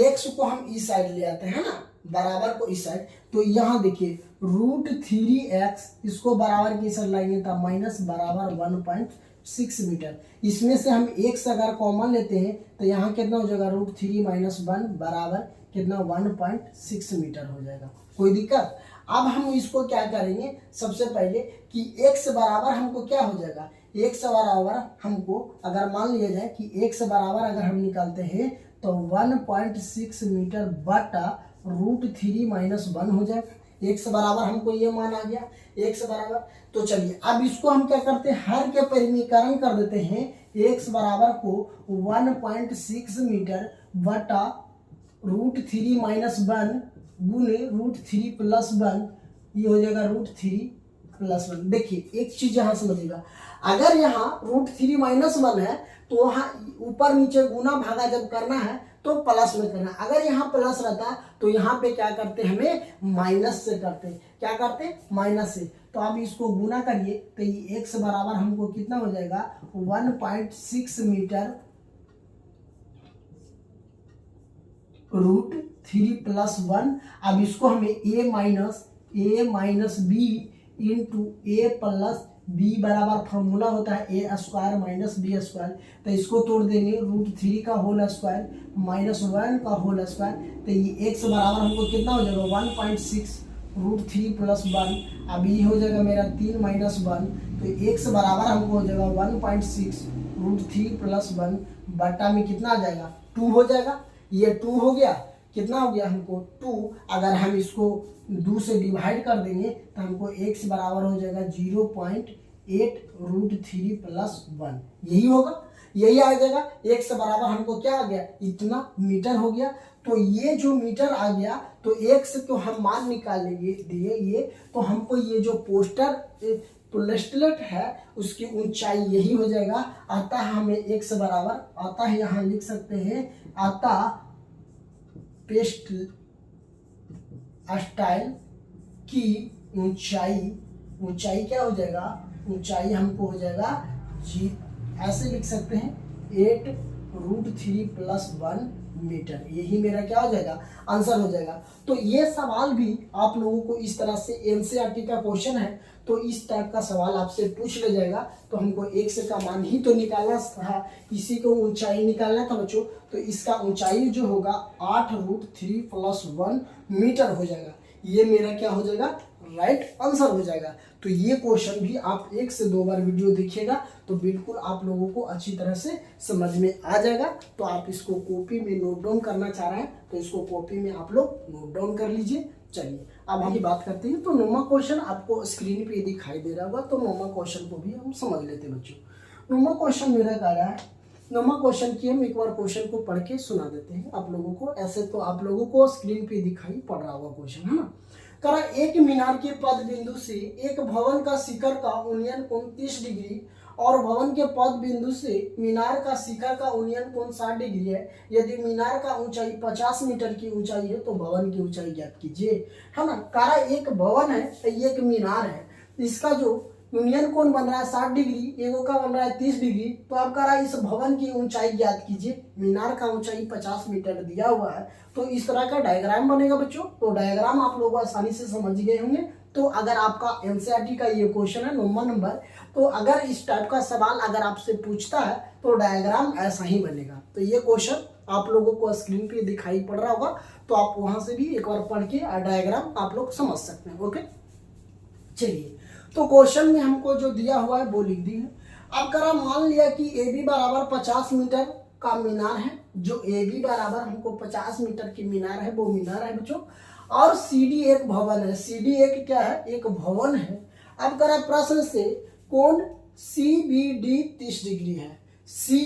x को हम इस साइड ले आते हैं ना, बराबर को इस साइड, तो यहाँ देखिए √3x इसको बराबर की साइड लाएंगे तो माइनस बराबर 1.6 मीटर। इसमें से हम x अगर कॉमन लेते हैं तो यहाँ कितना हो जाएगा, √3 माइनस 1 बराबर कितना 1.6 मीटर हो जाएगा, कोई दिक्कत। अब हम इसको क्या करेंगे, सबसे पहले कि x बराबर हमको क्या हो जाएगा, x बराबर हमको अगर मान लिया जाए कि x बराबर अगर हम निकालते हैं तो 1.6 मीटर बटा √3 माइनस 1 हो जाएगा। x बराबर हमको ये मान आ गया, x बराबर। तो चलिए अब इसको हम क्या करते हैं, हर के परिमीकरण कर देते हैं। x बराबर को 1.6 मीटर बटा √3 माइनस 1 गुने √3 प्लस 1, ये हो जाएगा √3 प्लस 1। देखिए एक चीज यहाँ समझिएगा, अगर यहाँ √3 माइनस 1 है तो वहाँ ऊपर नीचे गुना भागा जब करना है तो प्लस में करना है। अगर यहाँ प्लस रहता तो यहाँ पे क्या करते, हमें माइनस से करते, क्या करते, माइनस से। तो अब इसको गुना करिए तो ये x बराबर हमको कितना हो जाएगा, 1.6 मीटर √3 प्लस 1। अब इसको हमें a minus b into a plus b बराबर फॉर्मूला होता है a square minus b square. तो इसको तोड़ देंगे, √3 का होल स्क्वायर माइनस 1 का होल स्क्वायर, तो ये x बराबर हमको कितना हो जाएगा, 1.6 √3 प्लस 1। अब ये हो जाएगा मेरा 3 माइनस 1, तो x बराबर हमको हो जाएगा 1.6 √3 प्लस 1 बटा में कितना आ जाएगा, 2 हो जाएगा। ये 2 हो गया, कितना हो गया हमको 2। अगर हम इसको 2 से डिवाइड कर देंगे तो हमको x बराबर हो जाएगा 0.8 √3 प्लस 1, यही होगा, यही आ जाएगा। x बराबर हमको क्या आ गया, इतना मीटर हो गया। तो ये जो मीटर आ गया तो x को हम मान निकाल लेंगे दिए ये, तो हमको ये जो प्लेटलेट है उसकी ऊंचाई यही हो जाएगा। आता है हमें x बराबर, आता है यहाँ लिख सकते हैं, आता पेस्ट स्टाइल की ऊंचाई क्या हो जाएगा, ऊंचाई हमको हो जाएगा जी, ऐसे लिख सकते हैं 8 √3 प्लस 1 मीटर, यही मेरा क्या हो जाएगा, आंसर हो जाएगा। तो ये सवाल भी आप लोगों को इस तरह से एनसीईआरटी का क्वेश्चन है, तो इस टाइप का सवाल आपसे पूछ ले जाएगा। तो हमको x का मान ही तो निकालना था, इसी को ऊंचाई निकालना था बच्चों। तो इसका ऊंचाई जो होगा 8 √3 प्लस 1 मीटर हो जाएगा, ये मेरा क्या हो जाएगा, राइट आंसर हो जाएगा। तो ये क्वेश्चन भी आप 1 से 2 बार वीडियो देखिएगा तो बिल्कुल आप लोगों को अच्छी तरह से समझ में आ जाएगा। तो आप इसको कॉपी में नोट डाउन करना चाह रहे हैं तो इसको कॉपी में आप लोग नोट डाउन कर लीजिए। चलिए अब हम बात करते हैं। तो नोमा क्वेश्चन आपको स्क्रीन पे दिखाई दे रहा होगा, तो नोमा क्वेश्चन को भी हम समझ लेते हैं बच्चों। नोमा क्वेश्चन मेरा कह रहा है, नोमा क्वेश्चन की हम एक बार क्वेश्चन को पढ़ के सुना देते हैं आप लोगों को। ऐसे तो आप लोगों को स्क्रीन पे दिखाई पड़ रहा होगा क्वेश्चन, है ना। करा एक मीनार के पद बिंदु से एक भवन का शिखर का उन्नयन कोण 30 डिग्री और भवन के पद बिंदु से मीनार का शिखर का उन्नयन कोण 60 डिग्री है। यदि मीनार का ऊंचाई 50 मीटर की ऊंचाई है तो भवन की ऊंचाई ज्ञात कीजिए, है ना। करा एक भवन है, एक मीनार है, इसका जो यूनियन कोण बन रहा है 60 डिग्री, एगो का बन रहा है 30 डिग्री। तो आप कह रहा है इस भवन की ऊंचाई ज्ञात कीजिए। मीनार का ऊंचाई 50 मीटर दिया हुआ है, तो इस तरह का डायग्राम बनेगा बच्चों। तो डायग्राम आप लोग आसानी से समझ गए होंगे। तो अगर आपका एनसीईआरटी का ये क्वेश्चन है 9वां नंबर, तो अगर इस टाइप का सवाल अगर आपसे पूछता है तो डायग्राम ऐसा ही बनेगा। तो ये क्वेश्चन आप लोगों को स्क्रीन पे दिखाई पड़ रहा होगा, तो आप वहां से भी एक बार पढ़ के डायग्राम आप लोग समझ सकते हैं। ओके, चलिए तो क्वेश्चन में हमको जो दिया हुआ है वो लिख दी है। अब करा मान लिया कि ए बी बराबर 50 मीटर का मीनार है, जो ए बी बराबर हमको 50 मीटर की मीनार है वो मीनार है बच्चों। और CD एक भवन है। CD एक क्या है? एक भवन है। अब करा प्रश्न से कोण CBD 30 डिग्री है। C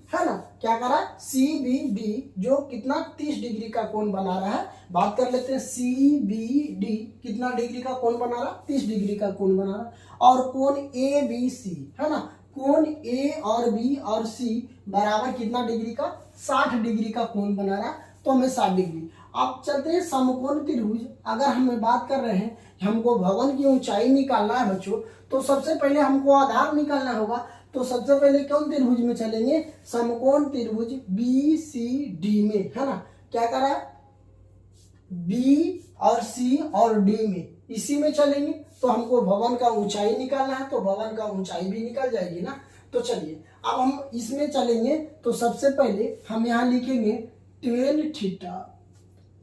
है ना, क्या करा? CBD जो कितना 30 डिग्री का कोण बना रहा है। बात कर लेते हैं CBD कितना डिग्री का कोण बना रहा? 30 डिग्री का कोण बना रहा। और कोण ABC है ना, कोण A और B और C बराबर कितना डिग्री का? 60 डिग्री का कोण बना रहा, तो हमें 60 डिग्री। अब चलते हैं समकोण त्रिभुज। अगर हम बात कर रहे हैं हमको भवन की ऊंचाई निकालना है बच्चों, तो सबसे पहले हमको आधार निकालना होगा। तो सबसे पहले कौन त्रिभुज में चलेंगे? समकोण त्रिभुज BCD में, है ना। क्या करा? B और C और D में, इसी में चलेंगे। तो हमको भवन का ऊंचाई निकालना है, तो भवन का ऊंचाई भी निकल जाएगी ना। तो चलिए अब हम इसमें चलेंगे। तो सबसे पहले हम यहाँ लिखेंगे tan थीटा।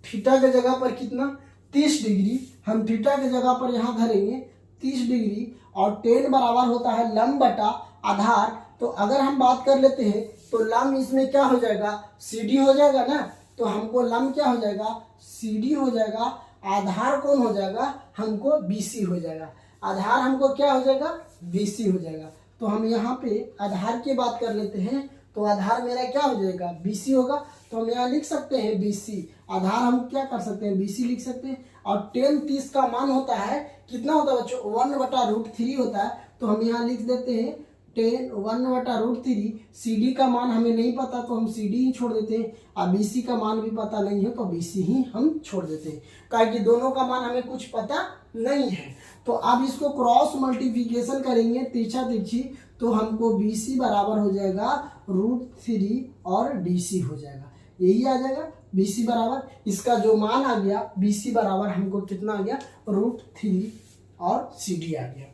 थीटा के जगह पर कितना? 30 डिग्री। हम थीटा के जगह पर यहाँ धरेंगे 30 डिग्री। और tan बराबर होता है लंब बटा आधार। तो अगर हम बात कर लेते हैं तो लंब इसमें क्या हो जाएगा? CD हो जाएगा ना। तो हमको लंब क्या हो जाएगा? CD हो जाएगा। आधार कौन हो जाएगा? हमको BC हो जाएगा। आधार हमको क्या हो जाएगा? BC हो जाएगा। तो हम यहाँ पे आधार की बात कर लेते हैं। तो आधार मेरा क्या हो जाएगा? BC होगा। तो हम यहाँ लिख सकते हैं BC। आधार हम क्या कर सकते हैं? BC लिख सकते हैं। और tan 30 का मान होता है कितना होता है बच्चों? 1/√3 होता है। तो हम यहाँ लिख देते हैं tan 1/√3। CD का मान हमें नहीं पता तो हम CD ही छोड़ देते हैं। और BC का मान भी पता नहीं है तो BC ही हम छोड़ देते हैं, क्योंकि दोनों का मान हमें कुछ पता नहीं है। तो अब इसको क्रॉस मल्टीप्लिकेशन करेंगे तिरछा तिरछी, तो हमको BC बराबर हो जाएगा √3 और DC हो जाएगा। यही आ जाएगा BC बराबर, इसका जो मान आ गया BC बराबर हमको कितना आ गया? √3 और CD आ गया।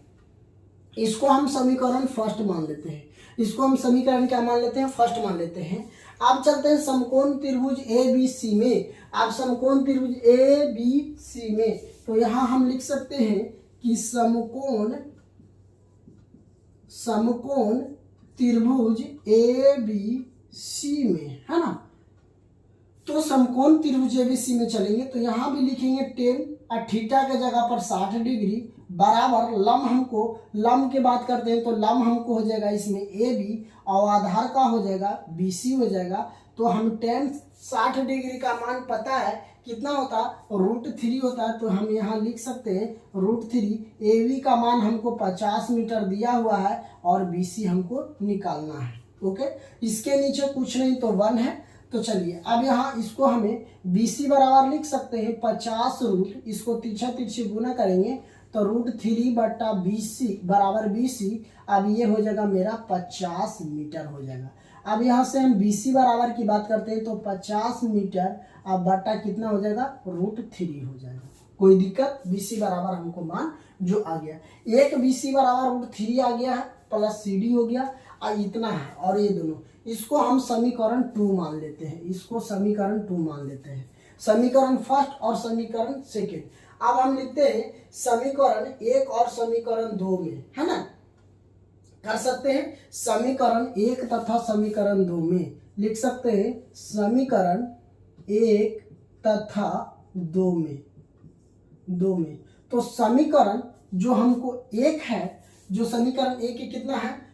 इसको हम समीकरण फर्स्ट मान लेते हैं। इसको हम समीकरण क्या मान लेते हैं? फर्स्ट मान लेते हैं। अब चलते हैं समकोण त्रिभुज ABC में। अब समकोण त्रिभुज ABC में तो यहाँ हम लिख सकते हैं कि समकोण त्रिभुज ABC में, है ना। तो समकोण त्रिभुज ABC में चलेंगे तो यहाँ भी लिखेंगे tan और थीटा के जगह पर 60 डिग्री बराबर लंब। हमको लंब की बात करते हैं तो लंब हमको हो जाएगा इसमें AB और आधार का हो जाएगा BC हो जाएगा। तो हम tan 60 डिग्री का मान पता है कितना होता है? √3 होता है। तो हम यहाँ लिख सकते हैं √3। AB का मान हमको 50 मीटर दिया हुआ है और BC हमको निकालना है। ओके, इसके नीचे कुछ नहीं तो 1 है। तो चलिए अब यहाँ इसको हमें BC बराबर लिख सकते हैं 50 इसको तिरछा तिरछी गुना करेंगे तो √3/BC बराबर BC। अब ये हो जाएगा मेरा 50 मीटर हो जाएगा। अब यहाँ से हम BC बराबर की बात करते हैं तो 50 मीटर अब बटा कितना हो जाएगा? √3 हो जाएगा। कोई दिक्कत? BC बराबर हमको मान जो आ गया, एक BC बराबर √3 आ गया है प्लस CD हो गया और इतना है। और ये दोनों, इसको हम समीकरण 2 मान लेते हैं। इसको समीकरण 2 मान लेते हैं, समीकरण फर्स्ट और समीकरण सेकेंड। अब हम लिखते हैं समीकरण 1 और समीकरण 2 में, है ना। कर सकते हैं समीकरण 1 तथा समीकरण 2 में लिख सकते हैं समीकरण 1 तथा 2 में। तो समीकरण जो हमको 1 है, जो समीकरण 1 कितना है?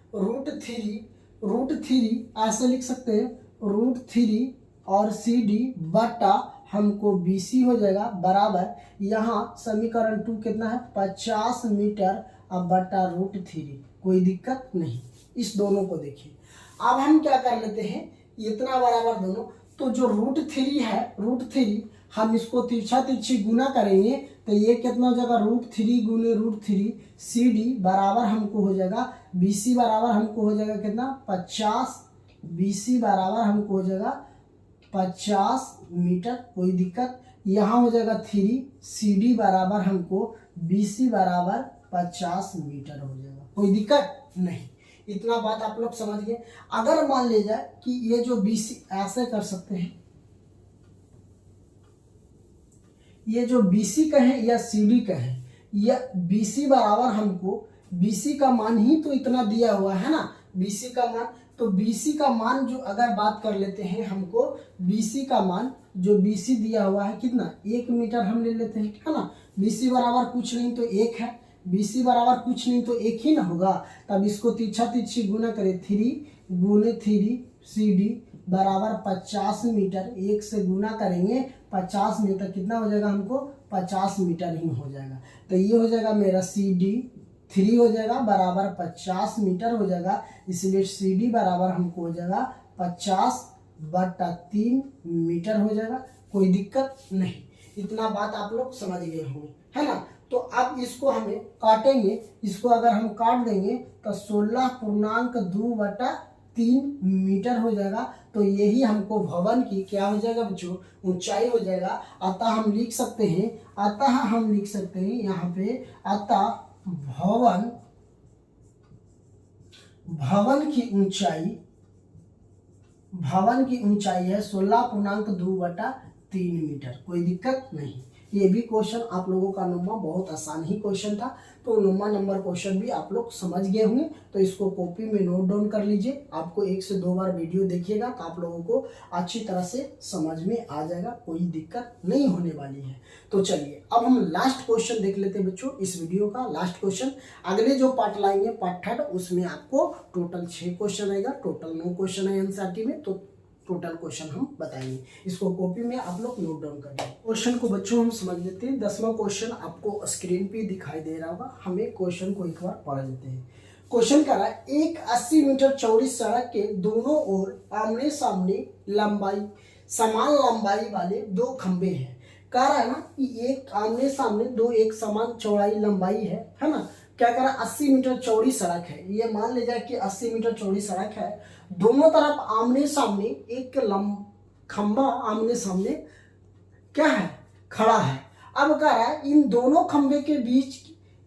√3 ऐसे लिख सकते हैं √3 और CD बटा हमको BC हो जाएगा बराबर यहाँ समीकरण 2 कितना है? 50 मीटर अब बटा √3। कोई दिक्कत नहीं। इस दोनों को देखिए। अब हम क्या कर लेते हैं, इतना बराबर दोनों, तो जो √3 है √3 हम इसको तिरछा तिरछी गुना करेंगे तो ये कितना हो जाएगा? √3 गुने √3 CD बराबर हमको हो जाएगा BC बराबर हमको हो जाएगा कितना? 50। BC बराबर हमको हो जाएगा 50 मीटर। कोई दिक्कत? यहाँ हो जाएगा 3। CD बराबर हमको BC बराबर 50 मीटर हो जाएगा। कोई दिक्कत नहीं। इतना बात आप लोग समझ गए। अगर मान ले जाए कि ये जो BC ऐसे कर सकते हैं, ये जो BC कहें या CD कहें, या BC बराबर हमको BC का मान ही तो इतना दिया हुआ है ना, BC का मान। तो BC का मान जो अगर बात कर लेते हैं हमको BC का मान जो BC दिया हुआ है कितना 1 मीटर हम ले लेते हैं, है ना। BC बराबर कुछ नहीं तो 1 है, BC बराबर कुछ नहीं तो 1 ही ना होगा। तब इसको तिरछा तिरछी गुना करें, 3 गुने 3 CD बराबर 50 मीटर। 1 से गुना करेंगे 50 मीटर, कितना हो जाएगा हमको 50 मीटर ही हो जाएगा। तो ये हो जाएगा मेरा CD 3 हो जाएगा बराबर 50 मीटर हो जाएगा, इसलिए CD बराबर हमको हो जाएगा 50/3 मीटर हो जाएगा। कोई दिक्कत नहीं, इतना बात आप लोग समझ गए होंगे, है ना। तो अब इसको हमें काटेंगे, इसको अगर हम काट देंगे तो 16.2/3 मीटर हो जाएगा। तो यही हमको भवन की क्या हो जाएगा बच्चों, ऊंचाई हो जाएगा। अतः हम लिख सकते हैं, यहाँ पे अतः भवन की ऊंचाई है 16.2/3 मीटर। कोई दिक्कत नहीं। ये भी क्वेश्चन आप लोगों का नुमा बहुत आसान ही क्वेश्चन था, तो नुमा नंबर क्वेश्चन भी आप लोग समझ गए होंगे। तो इसको कॉपी में नोट डाउन कर लीजिए। आपको 1 से 2 बार वीडियो देखिएगा तो आप लोगों को अच्छी तरह से समझ में आ जाएगा, कोई दिक्कत नहीं होने वाली है। तो चलिए अब हम लास्ट क्वेश्चन देख लेते हैं बच्चों, इस वीडियो का लास्ट क्वेश्चन। अगले जो पार्ट लाएंगे पार्ट 3, उसमें आपको टोटल 6 क्वेश्चन रहेगा, टोटल 9 क्वेश्चन है एनसीईआरटी में। तो टोटल क्वेश्चन हम बताएंगे, इसको कॉपी में आप लोग नोट डाउन करिए। क्वेश्चन को बच्चों हम समझ लेते हैं। 10वां क्वेश्चन आपको स्क्रीन पे दिखाई दे रहा होगा। हमें क्वेश्चन को एक बार पढ़ लेते हैं। क्वेश्चन कह रहा है, एक 80 मीटर चौड़ी सड़क के दोनों ओर आमने सामने समान लंबाई वाले 2 खंबे हैं। कह रहा है ना कि एक आमने सामने 2 एक समान चौड़ाई लंबाई है ना। क्या कह रहा है, 80 मीटर चौड़ी सड़क है। ये मान ले जाए कि 80 मीटर चौड़ी सड़क है, दोनों तरफ आमने सामने एक खंबा आमने सामने क्या है, खड़ा है। अब कह रहा है इन दोनों खंबे के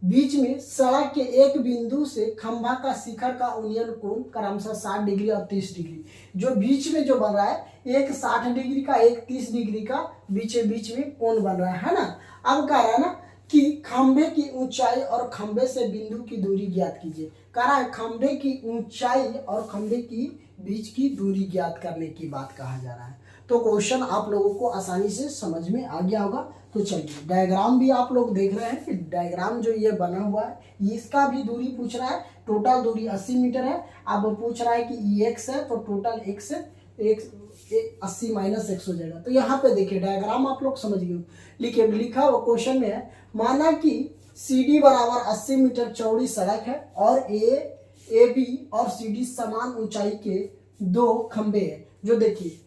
बीच में सड़क के एक बिंदु से खंबा का शिखर का उन्नयन कोण क्रमशः 60 डिग्री और 30 डिग्री। जो बीच में जो बन रहा है, एक 60 डिग्री का एक 30 डिग्री का बीच में कोण बन रहा है ना। अब कह रहा है ना कि खंबे की ऊंचाई और खंबे से बिंदु की दूरी ज्ञात कीजिए। कह रहा है खंबे की ऊंचाई और खंबे की बीच की दूरी ज्ञात करने की बात कहा जा रहा है। तो क्वेश्चन आप लोगों को आसानी से समझ में आ गया होगा। तो चलिए डायग्राम भी आप लोग देख रहे हैं कि डायग्राम जो ये बना हुआ है, इसका भी दूरी पूछ रहा है। टोटल दूरी 80 मीटर है। अब पूछ रहा है कि x है, तो टोटल x 80 - x हो जाएगा। तो यहाँ पे देखिए डायग्राम आप लोग समझ गए। लिखा हुआ क्वेश्चन में है, माना कि CD बराबर 80 मीटर चौड़ी सड़क है और AB और CD समान ऊंचाई के 2 खंबे हैं। जो देखिए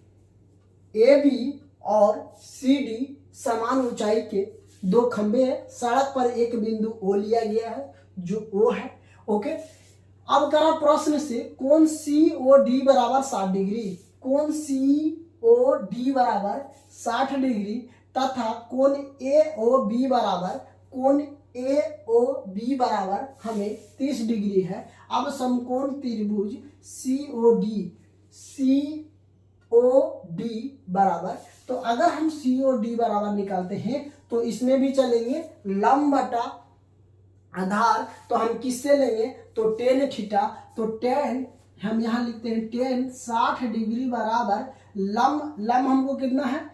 AB और CD समान ऊंचाई के 2 खंबे हैं। सड़क पर एक बिंदु O लिया गया है जो O है। ओके, अब करा प्रश्न से कोण COD बराबर 60 डिग्री, कोण COD बराबर 60 डिग्री तथा कोण AOB बराबर हमें 30 डिग्री है। अब समकोण त्रिभुज COD बराबर, तो अगर हम COD बराबर निकालते हैं तो इसमें भी चलेंगे लंब बटा आधार। तो हम किससे लेंगे, तो tan थीटा। तो tan हम यहाँ लिखते हैं tan 60 डिग्री बराबर लंब हमको कितना है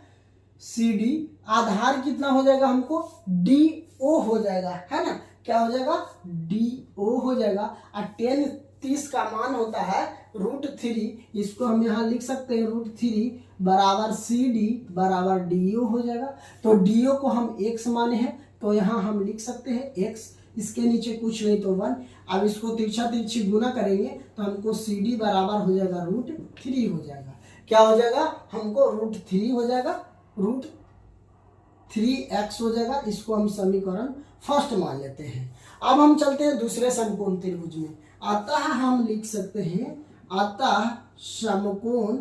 CD, आधार कितना हो जाएगा हमको DO हो जाएगा, है ना। क्या हो जाएगा, DO हो जाएगा। और tan 30 का मान होता है √3, इसको हम यहाँ लिख सकते हैं √3 बराबर CD बराबर DO हो जाएगा। तो DO को हम x माने हैं, तो यहाँ हम लिख सकते हैं x, इसके नीचे कुछ नहीं तो 1। अब इसको तिरछी गुना करेंगे तो हमको CD बराबर हो जाएगा √3 हो जाएगा। क्या हो जाएगा, हमको √3 हो जाएगा, √3x हो जाएगा। इसको हम समीकरण फर्स्ट मान लेते हैं। अब हम चलते हैं दूसरे समकोण त्रिभुज में। अतः हम लिख सकते हैं, अतः समकोण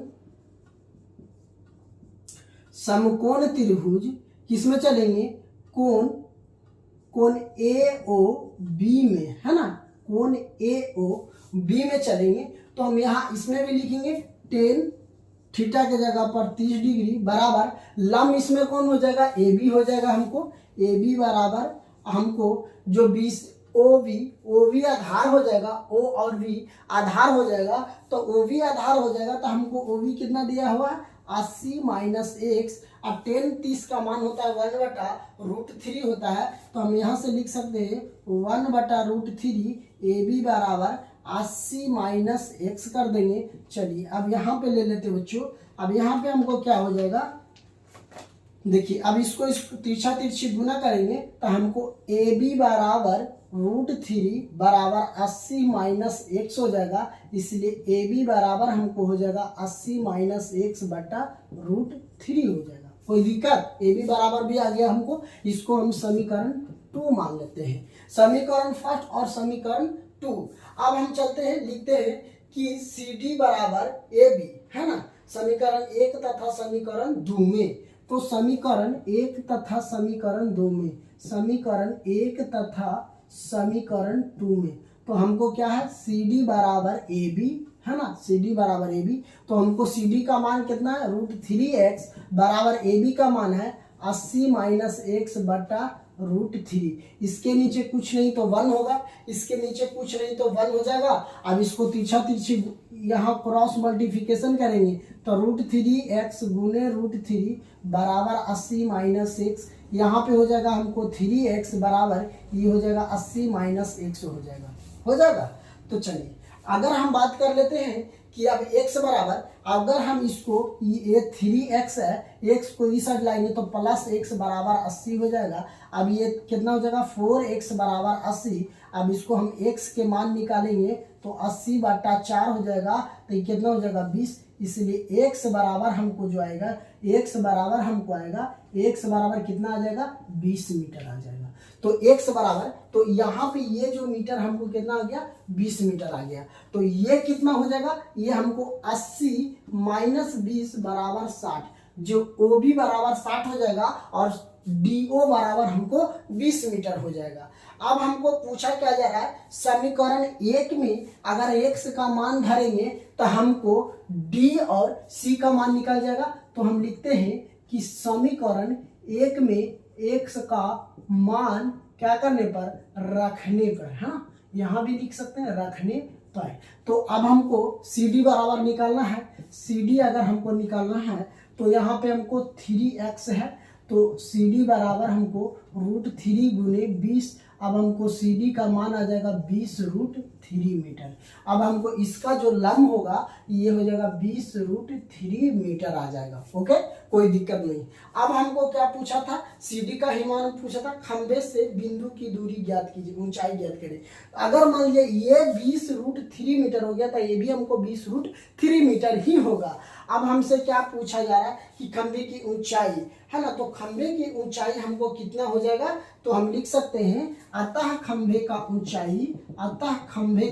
त्रिभुज किसमें चलेंगे, कोण AOB में, है ना। कोण AOB में चलेंगे तो हम यहाँ इसमें भी लिखेंगे tan थीटा के जगह पर 30 डिग्री बराबर लंब इसमें कौन हो जाएगा, AB हो जाएगा। हमको AB बराबर हमको जो 20 OB आधार हो जाएगा, O और V आधार हो जाएगा। तो OB आधार हो जाएगा तो हमको OB कितना दिया हुआ है, 80 माइनस एक्स। अब 10 30 का मान होता है 1/√3 होता है, तो हम यहाँ से लिख सकते हैं 1/√3 AB बराबर 80 माइनस एक्स कर देंगे। चलिए अब यहाँ पे ले लेते बच्चों। अब यहाँ पे हमको क्या हो जाएगा, देखिए अब इसको तिरछा तिरछी गुना करेंगे तो हमको AB बराबर √3 बराबर 80 माइनस एक्स हो जाएगा। इसलिए AB बराबर हमको हो जाएगा 80 माइनस एक्स बटा √3 हो जाएगा। कोई दिक्कत? AB बराबर भी आ गया हमको। इसको हम समीकरण 2 मान लेते हैं, समीकरण फर्स्ट और समीकरण 2। अब हम चलते हैं, लिखते हैं कि CD बराबर AB है ना, समीकरण 1 तथा समीकरण 2 में। तो समीकरण 1 तथा समीकरण 2 में, समीकरण 1 तथा समीकरण 2 में, तो हमको क्या है, CD बराबर AB है ना, CD बराबर AB। तो हमको CD का मान कितना है, √3x बराबर AB का मान है 80 माइनस एक्स बटा √3। इसके नीचे कुछ नहीं तो 1 होगा, इसके नीचे कुछ नहीं तो 1 हो जाएगा। अब इसको तिरछा तिरछी यहाँ क्रॉस मल्टीप्लिकेशन करेंगे तो √3x गुने √3 बराबर 80 माइनस एक्स। यहाँ पे हो जाएगा हमको 3x बराबर ये हो जाएगा 80 माइनस एक्स हो जाएगा। तो चलिए अगर हम बात कर लेते हैं कि अब x बराबर, अगर हम इसको ये 3x है, x को इस साइड लाएंगे तो प्लस x बराबर 80 हो जाएगा। अब ये कितना हो जाएगा, 4x बराबर 80। अब इसको हम x के मान निकालेंगे तो 80 बटा 4 हो जाएगा, तो ये कितना हो जाएगा 20। इसलिए x बराबर हमको जो आएगा, x बराबर हमको आएगा, x बराबर कितना आ जाएगा, 20 मीटर आ जाएगा। तो x बराबर, तो यहाँ पे ये जो मीटर हमको कितना आ गया, 20 मीटर आ गया। तो ये कितना हो जाएगा, ये हमको 80 माइनस 20 बराबर 60, जो OB बराबर 60 हो जाएगा और DO बराबर हमको 20 मीटर हो जाएगा। अब हमको पूछा क्या जा रहा है, समीकरण 1 में अगर x का मान धरेंगे तो हमको D और C का मान निकल जाएगा। तो हम लिखते हैं कि समीकरण 1 में x का मान क्या करने पर, रखने पर, हाँ यहाँ भी लिख सकते हैं रखने पर। तो अब हमको CD बराबर निकालना है। CD अगर हमको निकालना है तो यहाँ पे हमको 3x है, तो CD बराबर हमको √3 गुने 20। अब हमको CD का मान आ जाएगा 20√3 मीटर। अब हमको इसका जो लंब होगा ये हो जाएगा 20√3 मीटर आ जाएगा। ओके, कोई दिक्कत नहीं। अब हमको क्या पूछा था, CD का ही मान पूछा था, खंभे से बिंदु की दूरी ज्ञात कीजिए, ऊंचाई ज्ञात करें। अगर मान लीजिए ये 20√3 मीटर हो गया तो ये भी हमको 20√3 मीटर ही होगा। अब हमसे क्या पूछा जा रहा है कि खंभे की ऊंचाई है ना, तो खंभे की ऊंचाई हमको कितना हो जाएगा, तो हम लिख सकते हैं अतः खंभे का ऊंचाई, अतः खंभे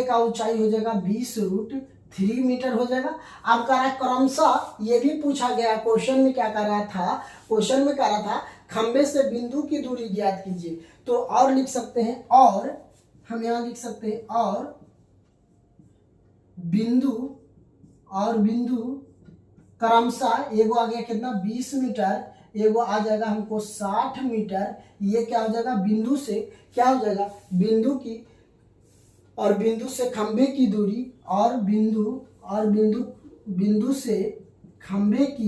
का ऊंचाई हो जाएगा 20√3 मीटर हो जाएगा। अब कह रहा है क्रमशः, ये भी पूछा गया क्वेश्चन में, क्या कर रहा था, क्वेश्चन में कह रहा था खंभे से बिंदु की दूरी ज्ञात कीजिए। तो और लिख सकते हैं, और हम यहाँ लिख सकते हैं और बिंदु क्रमशः, एगो आ गया कितना 20 मीटर, एगो आ जाएगा हमको 60 मीटर। ये क्या हो जाएगा, बिंदु से क्या हो जाएगा, बिंदु से खंभे की दूरी, और बिंदु से खंभे की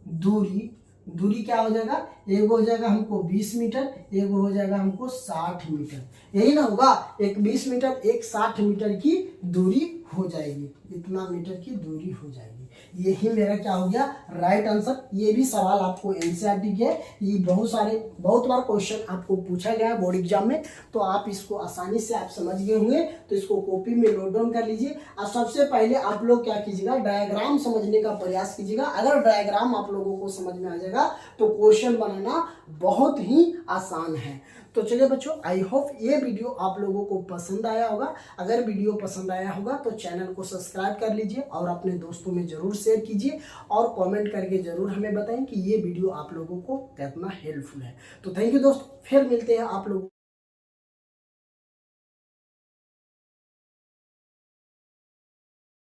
दूरी क्या हो जाएगा, एगो हो जाएगा हमको 20 मीटर, एगो हो जाएगा हमको 60 मीटर। यही ना होगा, एक 20 मीटर एक 60 मीटर की दूरी हो जाएगी, इतना मीटर की दूरी हो जाएगी। यही मेरा क्या हो गया, राइट आंसर। ये भी सवाल आपको एनसीईआरटी के, ये बहुत बार क्वेश्चन आपको पूछा गया है बोर्ड एग्जाम में, तो आप इसको आसानी से आप समझ गए होंगे। तो इसको कॉपी में नोट डाउन कर लीजिए। और सबसे पहले आप लोग क्या कीजिएगा, डायग्राम समझने का प्रयास कीजिएगा। अगर डायग्राम आप लोगों को समझ में आ जाएगा तो क्वेश्चन बनाना बहुत ही आसान है। तो चलिए बच्चों, आई होप ये वीडियो आप लोगों को पसंद आया होगा। अगर वीडियो पसंद आया होगा तो चैनल को सब्सक्राइब कर लीजिए और अपने दोस्तों में जरूर शेयर कीजिए, और कमेंट करके जरूर हमें बताएं कि ये वीडियो आप लोगों को कितना हेल्पफुल है। तो थैंक यू दोस्तों, फिर मिलते हैं आप लोगों